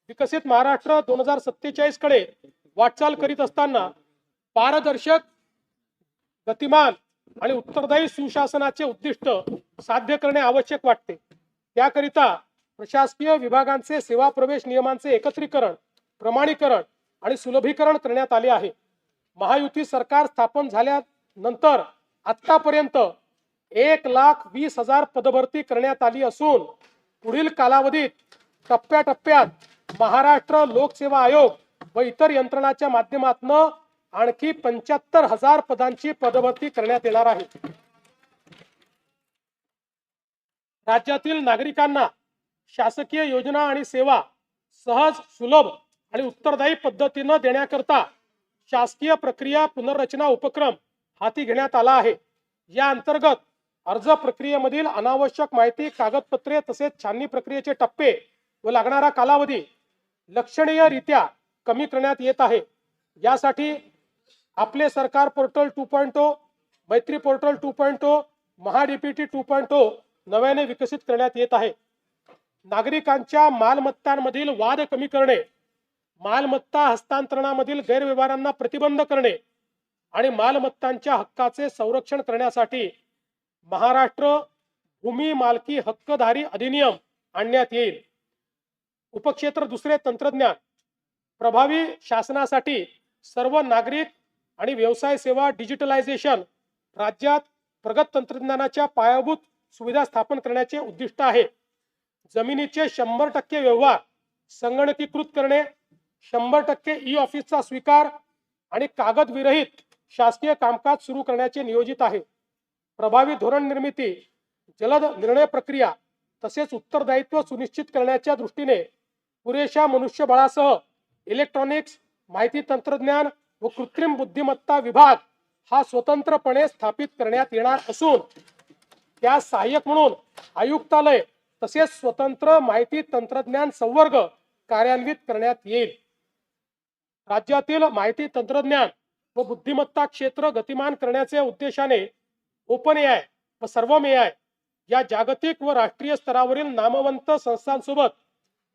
A: विकसित महाराष्ट्र 2047 कडे वाटचाल करीत असताना पारदर्शक, गतिमान आणि उत्तरदायी सुशासनाचे उद्दिष्ट साध्य करणे आवश्यक वाटते. त्याकरिता प्रशासकीय विभागांचे सेवा प्रवेश नियमांचे एकत्रीकरण, प्रमाणीकरण आणि सुलभीकरण करण्यात आले आहे. महायुती सरकार स्थापन झाल्यानंतर आतापर्यंत 1,20,000 पदभरती करण्यात आली असून पुढील कालावधीत टप्प्याटप्प्यात महाराष्ट्र लोकसेवा आयोग व इतर यंत्रणाच्या माध्यमातून आणखी 75,000 पदांची पदभरती करण्यात येणार आहे. राज्यातील नागरिकांना शासकीय योजना आणि सेवा सहज, सुलभ आणि उत्तरदायी पद्धतीने देण्याकरता शासकीय प्रक्रिया पुनर्रचना उपक्रम हाती घेण्यात आला आहे. या अंतर्गत अर्ज प्रक्रियेमधील अनावश्यक माहिती, कागदपत्रे तसेच छाननी प्रक्रियेचे टप्पे व लागणारा कालावधी लक्षणीयरित्या कमी करण्यात येत आहे. यासाठी आपले सरकार पोर्टल 2.0, मैत्री पोर्टल 2.0, महा डीपीटी 2.0 नव्याने विकसित करण्यात येत आहे. नागरिकांच्या मालमत्तांमधील वाद कमी करणे, मालमत्ता हस्तांतरणामधील गैरव्यवहारांना प्रतिबंध करणे आणि मालमत्तांच्या हक्काचे संरक्षण करण्यासाठी महाराष्ट्र भूमी मालकी हक्कधारी अधिनियम आणण्यात येईल. उपक्षेत्र दुसरे, तंत्रज्ञान. प्रभावी शासनासाठी सर्व नागरिक आणि व्यवसाय सेवा डिजिटलायझेशन राज्यात प्रगत तंत्रज्ञानाच्या पायाभूत सुविधा स्थापन करण्याचे उद्दिष्ट आहे. जमिनीचे 100% व्यवहार संगणकीकृत करणे, 100% ई ऑफिसचा स्वीकार आणि कागद विरहित शासकीय कामकाज सुरू करण्याचे नियोजित आहे. प्रभावी धोरण निर्मिती, जलद निर्णय प्रक्रिया तसेच उत्तरदायित्व सुनिश्चित करण्याच्या दृष्टीने पुरेशा मनुष्यबळासह इलेक्ट्रॉनिक्स, माहिती तंत्रज्ञान व कृत्रिम बुद्धिमत्ता विभाग हा स्वतंत्रपणे स्थापित करण्यात येणार असून त्या सहाय्यक म्हणून आयुक्तालय तसेच स्वतंत्र माहिती तंत्रज्ञान संवर्ग कार्यान्वित करण्यात येईल. राज्यातील माहिती तंत्रज्ञान व बुद्धिमत्ता क्षेत्र गतिमान करण्याच्या उद्देशाने ओपन एआय व सर्वम एआय या जागतिक व राष्ट्रीय स्तरावरील नामवंत संस्थांसोबत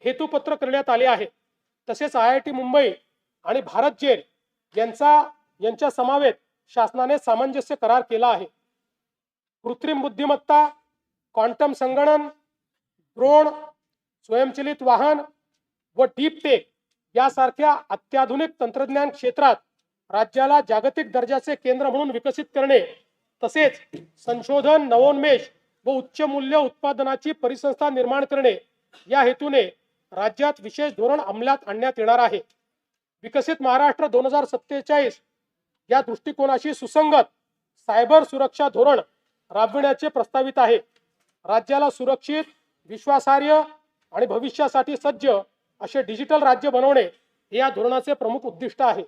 A: हेतुपत्र करण्यात आले आहे. तसेच IIT मुंबई आणि भारत जेल यांच्या समावेत शासनाने सामंजस्य करार केला आहे. कृत्रिम बुद्धिमत्ता, क्वांटम संगणन, ड्रोन, स्वयंचलित वाहन व डीप टेक यासारख्या अत्याधुनिक तंत्रज्ञान क्षेत्रात राज्याला जागतिक दर्जाचे केंद्र म्हणून विकसित करणे तसेच संशोधन, नवोन्मेष व उच्च मूल्य उत्पादनाची परिसंस्था निर्माण करणे या हेतूने राज्यात विशेष धोरण अंमलात आणण्यात येणार आहे. विकसित महाराष्ट्र 2047 या दृष्टिकोनाशी सुसंगत सायबर सुरक्षा धोरण राबविण्याचे प्रस्तावित आहे. राज्याला सुरक्षित, विश्वासार्ह आणि भविष्यासाठी सज्ज असे डिजिटल राज्य बनवणे हे या धोरणाचे प्रमुख उद्दिष्ट आहे.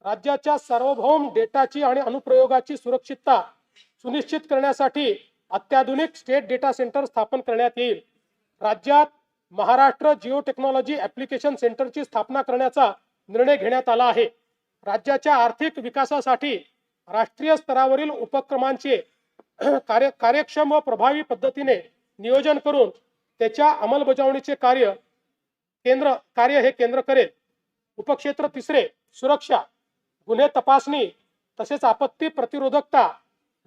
A: राज्याच्या सार्वभौम डेटाची आणि अनुप्रयोगाची सुरक्षितता सुनिश्चित करण्यासाठी अत्याधुनिक स्टेट डेटा सेंटर स्थापन करण्यात येईल. राज्यात महाराष्ट्र जिओ टेक्नॉलॉजी ॲप्लिकेशन सेंटरची स्थापना करण्याचा निर्णय घेण्यात आला आहे. राज्याच्या आर्थिक विकासासाठी राष्ट्रीय स्तरावरील उपक्रमांचे कार्यक्षम व प्रभावी पद्धतीने नियोजन करून त्याच्या अंमलबजावणीचे कार्य हे केंद्र करेल. उपक्षेत्र तिसरे, सुरक्षा, गुन्हे तपासणी तसेच आपत्ती प्रतिरोधकता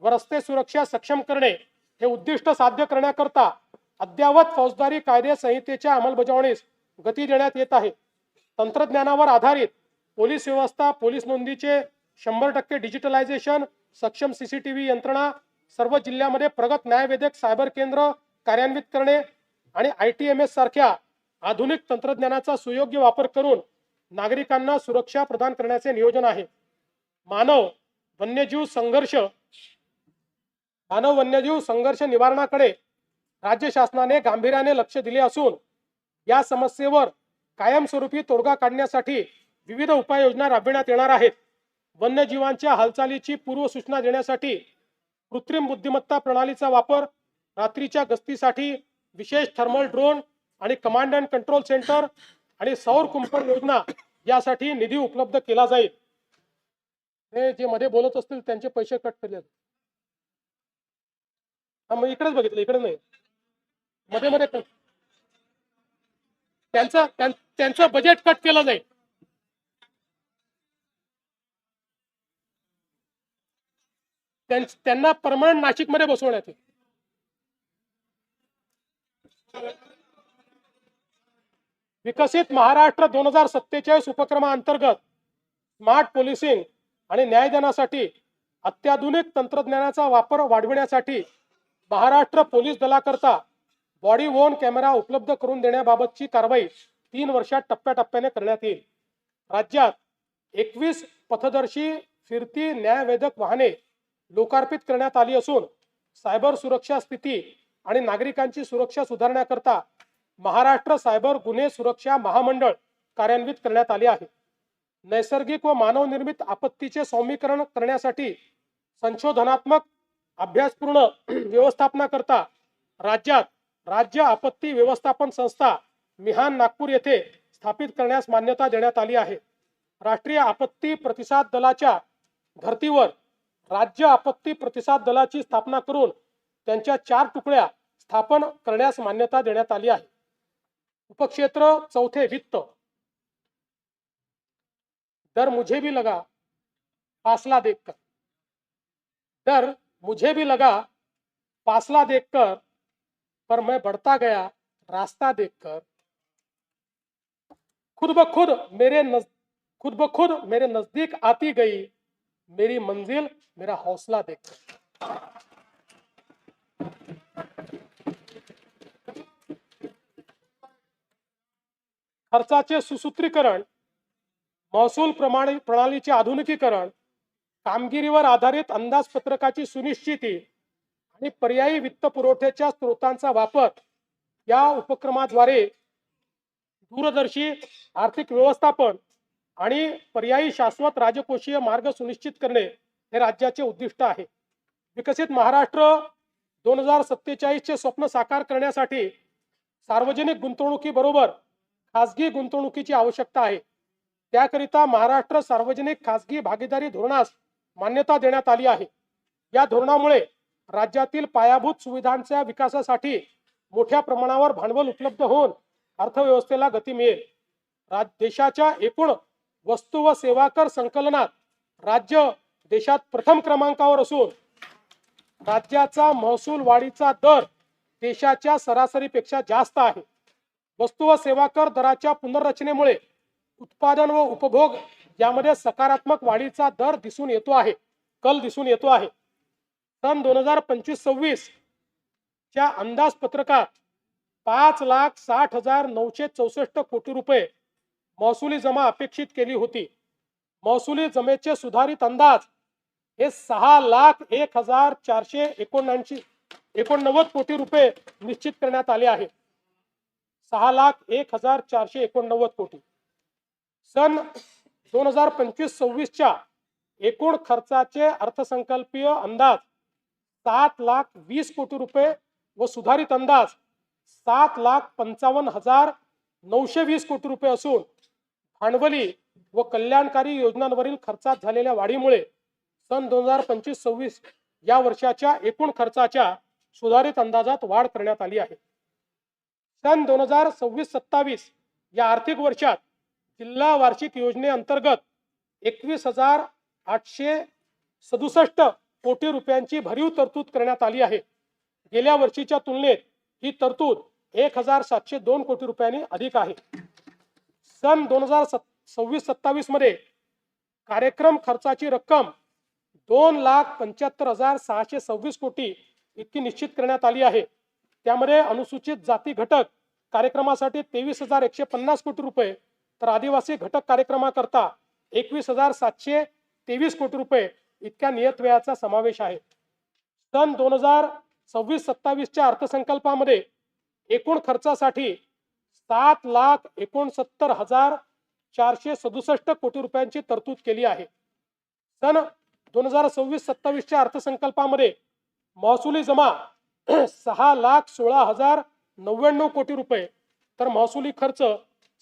A: व रस्ते सुरक्षा सक्षम करणे हे उद्दिष्ट साध्य करण्याकरता अद्ययावत फौजदारी कायदे संहितेच्या अंमलबजावणीस गती देण्यात येत आहे. तंत्रज्ञानावर आधारित पोलीस व्यवस्था, पोलीस नोंदीचे 100% डिजिटलायझेशन, सक्षम CCTV यंत्रणा, सर्व जिल्ह्यामध्ये प्रगत न्यायवेधक सायबर केंद्र कार्यान्वित करणे आणि ITMS सारख्या आधुनिक तंत्रज्ञानाचा सुयोग्य वापर करून नागरिकांना सुरक्षा प्रदान करण्याचे नियोजन आहे. मानव वन्यजीव संघर्ष निवारणाकडे राज्य शासनाने गांभीर्याने लक्ष दिले असून या समस्येवर कायमस्वरूपी तोडगा काढण्यासाठी विविध उपाययोजना राबविण्यात येणार आहेत. वन्यजीवांच्या हालचालीची पूर्वसूचना देण्यासाठी कृत्रिम बुद्धिमत्ता प्रणालीचा वापर, रात्रीच्या गस्तीसाठी विशेष थर्मल ड्रोन आणि कमांड अँड कंट्रोल सेंटर आणि सौर कुंपण योजना यासाठी निधी उपलब्ध केला जाईल. हे जे मध्ये बोलत असतील त्यांचे पैसे कट केले. मग इकडेच बघितलं, इकडे नाही, मध्ये त्यांचं बजेट कट केलं जाईल. त्यांना परमनंट नाशिक मध्ये बसवण्यात येईल. विकसित महाराष्ट्र 2047 उपक्रमाअंतर्गत स्मार्ट पोलिसिंग आणि न्यायदानासाठी अत्याधुनिक तंत्रज्ञानाचा वापर वाढविण्यासाठी महाराष्ट्र पोलीस दलाकरता बॉडी वोर्न कॅमेरा उपलब्ध करून देण्याबाबतची कारवाई 3 वर्षात टप्प्याटप्प्याने करण्यात येईल. राज्यात 21 पथदर्शी फिरती न्यायवेधक वाहने लोकार्पित करण्यात आली असून सायबर सुरक्षा स्थिती आणि नागरिकांची सुरक्षा सुधारण्याकरता महाराष्ट्र सायबर गुन्हे सुरक्षा महामंडळ कार्यान्वित करण्यात आले आहे. नैसर्गिक व मानवनिर्मित आपत्तीचे सौम्यीकरण करण्यासाठी संशोधनात्मक अभ्यासपूर्ण व्यवस्थापनाकरता राज्यात राज्य आपत्ती व्यवस्थापन संस्था मिहान नागपूर येथे स्थापित करण्यास मान्यता देण्यात आली आहे. राष्ट्रीय आपत्ती प्रतिसाद दलाच्या धर्तीवर राज्य आपत्ती प्रतिसाद दलाची स्थापना करून त्यांच्या 4 तुकड्या स्थापन करण्यास मान्यता देण्यात आली आहे. उपक्षेत्र चौथे वित्त. डर मुझे भी लगा फासला देखकर, डर मुझे भी लगा फासला देखकर, पर मैं बढ़ता गया रास्ता देखकर, खुद ब खुद मेरे नजदीक आती गई मेरी मंजिल मेरा हौसला देखकर. खर्चाचे सुसूत्रीकरण, महसूल प्रणालीचे आधुनिकीकरण, कामगिरीवर आधारित अंदाजपत्रकाची सुनिश्चिती आणि पर्यायी वित्त पुरवठ्याच्या स्रोतांचा वापर या उपक्रमाद्वारे दूरदर्शी आर्थिक व्यवस्थापन आणि पर्यायी शाश्वत राजकोषीय मार्ग सुनिश्चित करणे हे राज्याचे उद्दिष्ट आहे. विकसित महाराष्ट्र 2047 चे स्वप्न साकार करण्यासाठी सार्वजनिक गुंतवणुकीबरोबर खासगी गुंतवणुकीची आवश्यकता आहे. त्याकरिता महाराष्ट्र सार्वजनिक खासगी भागीदारी धोरणास मान्यता देण्यात आली आहे. या धोरणामुळे राज्यातील पायाभूत सुविधांच्या विकासासाठी मोठ्या प्रमाणावर भांडवल उपलब्ध होऊन अर्थव्यवस्थेला गती मिळेल. देशाच्या एकूण वस्तू व सेवा कर संकलनात राज्य देशात प्रथम क्रमांकावर असून राज्याचा महसूल वाढीचा दर देशाच्या सरासरीपेक्षा जास्त आहे. वस्तू व सेवा कर दराच्या पुनर्रचनेमुळे उत्पादन व उपभोग यामध्ये सकारात्मक वाढीचा दर दिसून येतो आहे. सन 2025-26 च्या अंदाजपत्रकात 5,60,964 कोटी रुपये महसुली जमा अपेक्षित केली होती. महसुली जमेचे सुधारित अंदाज हे 6,01,489 कोटी रुपये निश्चित करण्यात आले आहे. 6,01,489 कोटी. सन 2025-26 च्या एकूण खर्चाचे अर्थसंकल्पीय अंदाज 7,20,000 कोटी रुपये व सुधारित अंदाज 7,55,920 कोटी रुपये असून भांडवली व कल्याणकारी योजनांवरील खर्चात झालेल्या वाढीमुळे सन 2025-26 या वर्षाच्या एकूण खर्चाच्या सुधारित अंदाजात वाढ करण्यात आली आहे. सन 2026-27 या आर्थिक वर्षात जिल्हा वार्षिक योजनेअंतर्गत 21,867 कोटी रुपयांची भरीव तरतूद करण्यात आली आहे. गेल्या वर्षीच्या तुलनेत ही तरतूद 1,702 कोटी रुपयांनी अधिक आहे. सन 2026-27 मध्ये कार्यक्रम खर्चाची रक्कम 2,75,626 कोटी इतकी निश्चित करण्यात आली आहे. त्यामध्ये अनुसूचित जाती घटक कार्यक्रमासाठी 23,150 कोटी रुपये तर आदिवासी घटक कार्यक्रमाकरता 21,723 कोटी रुपये इतक्या नियत व्ययाचा समावेश आहे. सन 2026-27 च्या अर्थसंकल्पामध्ये एकूण खर्चासाठी 7,69,467 कोटी रुपयांची तरतूद केली आहे. सन 2026-27 च्या अर्थसंकल्पामध्ये महसुली जमा 6,16,099 कोटी रुपये तर महसुली खर्च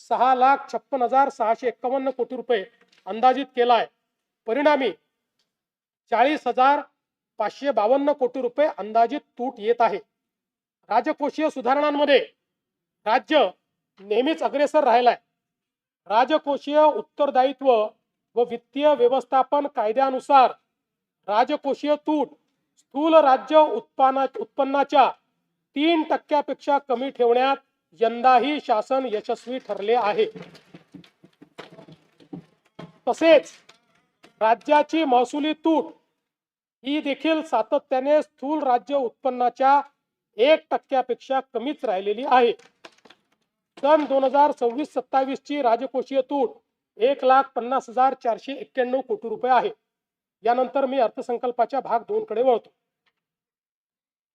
A: 6,56,651 कोटी रुपये अंदाजित केला आहे. परिणामी 40,552 कोटी रुपये अंदाजित तूट येत आहे. राजकोषीय सुधारणांमध्ये राज्य नेहमीच अग्रेसर राहिलाय. राजकोषीय उत्तरदायित्व व वित्तीय व्यवस्थापन कायद्यानुसार राजकोषीय तूट स्थूल राज्य उत्पन्नाच्या 3% कमी ठेवण्यात यंदाही शासन यशस्वी ठरले आहे. तसेच राज्याची महसुली तूट ही देखील सातत्याने स्थूल राज्य उत्पन्नाच्या 1% कमीच राहिलेली आहे. सन 2026-27 ची राजकोषीय तूट 1,50,491 कोटी रुपये आहे. यानंतर मी अर्थसंकल्पाच्या भाग 2 कडे वळतो.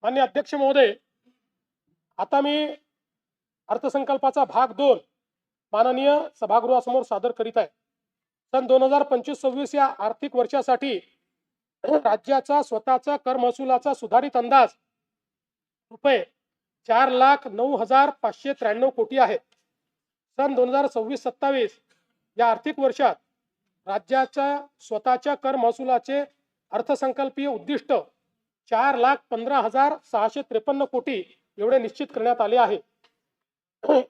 A: माननीय अध्यक्ष महोदय, आता मी अर्थसंकल्पाचा भाग 2 माननीय सभागृहासमोर सादर करीत आहे. सन 2025-26 या आर्थिक वर्षासाठी राज्याचा स्वतःचा कर महसुलाचा सुधारित अंदाज रुपये 4,09,593 कोटी आहे. सन 2026-27 या आर्थिक वर्षात राज्याच्या स्वतःच्या कर महसुलाचे अर्थसंकल्पीय उद्दिष्ट 4,15,653 कोटी एवढे निश्चित करण्यात आले आहे.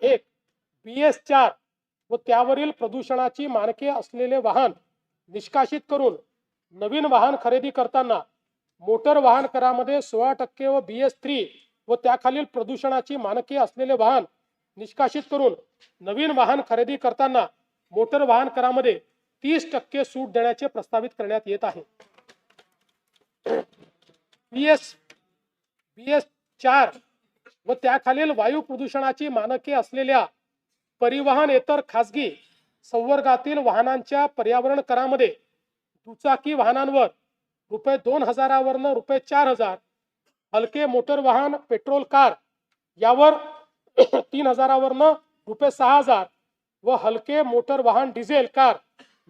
A: एक BS4 व त्यावरील प्रदूषणाची मानके असलेले वाहन निष्कासित करून नवीन वाहन खरेदी करताना मोटर वाहन करामध्ये 16% व BS3 व त्याखालील प्रदूषणाची मानके असलेले वाहन निष्कासित करून नवीन वाहन खरेदी करताना मोटर वाहन करामध्ये 30% सूट देण्याचे प्रस्तावित करण्यात येत आहे. BS4 व त्याखालील वायू प्रदूषणाची मानके असलेल्या परिवहनेतर खासगी संवर्गातील वाहनांच्या पर्यावरण करामध्ये दुचाकी वाहनांवर ₹2,000 वरनं ₹4,000, हलके मोटर वाहन पेट्रोल कार यावर 3,000 वरनं ₹6,000 व हलके मोटर वाहन डिझेल कार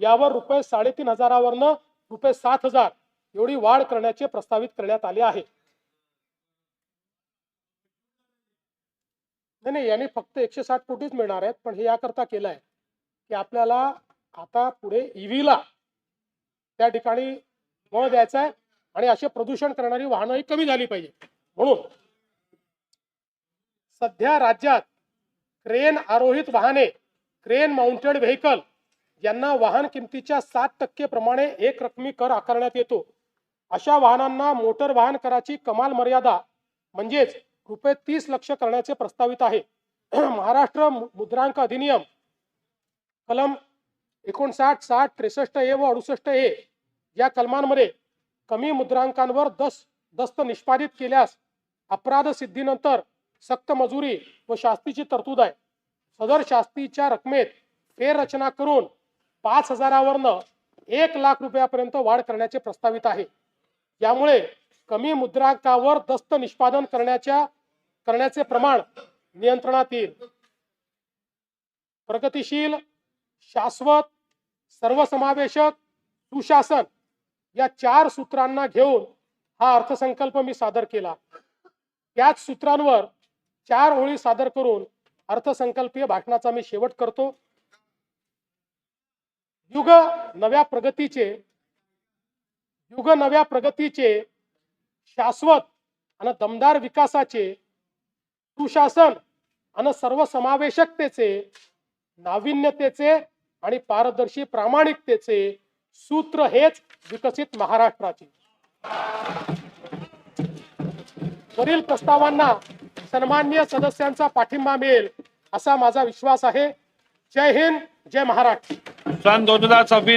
A: यावर ₹3,500 वरनं ₹7,000 एवढी वाढ करण्याचे प्रस्तावित करण्यात आले आहे. नाही, यांनी फक्त 160 कोटीच मिळणार आहेत, पण हे याकरता केलं आहे की आपल्याला आता पुढे ईव्हीला त्या ठिकाणी बळ द्यायचा आहे आणि असे प्रदूषण करणारी वाहनंही कमी झाली पाहिजे. म्हणून सध्या राज्यात क्रेन आरोहित वाहने, क्रेन माउंटेड व्हेकल यांना वाहन किमतीच्या 7% प्रमाणे एक रकमी कर आकारण्यात येतो. अशा वाहनांना मोटर वाहन कराची कमाल मर्यादा म्हणजेच ₹30 लाख करण्याचे प्रस्तावित आहे. महाराष्ट्र मुद्रांक अधिनियम कलम 59, 60, 63A व 68A या कलमांमध्ये कमी मुद्रांकांवर दस्त निष्पादित केल्यास अपराध सिद्धीनंतर सक्त मजुरी व शास्तीची तरतूद आहे. सदर शास्तीच्या रकमेत फेररचना करून 5,000 वरनं 1,00,000 रुपयापर्यंत वाढ करण्याचे प्रस्तावित आहे. यामुळे कमी मुद्रांकावर दस्त निष्पादन करण्याचे प्रमाण नियंत्रणात येईल. प्रगतिशील, शाश्वत, सर्वसमावेशक, सुशासन या 4 सूत्रांना घेऊन हा अर्थसंकल्प मी सादर केला. याच सूत्रांवर 4 ओळी सादर करून अर्थसंकल्पीय भाषणाचा मी शेवट करतो. युग नव्या प्रगतीचे शाश्वत आणि दमदार विकासाचे, सुशासन आणि सर्वसमावेशकतेचे, नाविन्यतेचे आणि पारदर्शी प्रामाणिकतेचे सूत्र हेच विकसित महाराष्ट्राचे. वरील प्रस्तावांना सन्माननीय सदस्यांचा पाठिंबा मिळेल असा माझा विश्वास आहे. जय हिंद, जय महाराष्ट्र.
B: सन 2026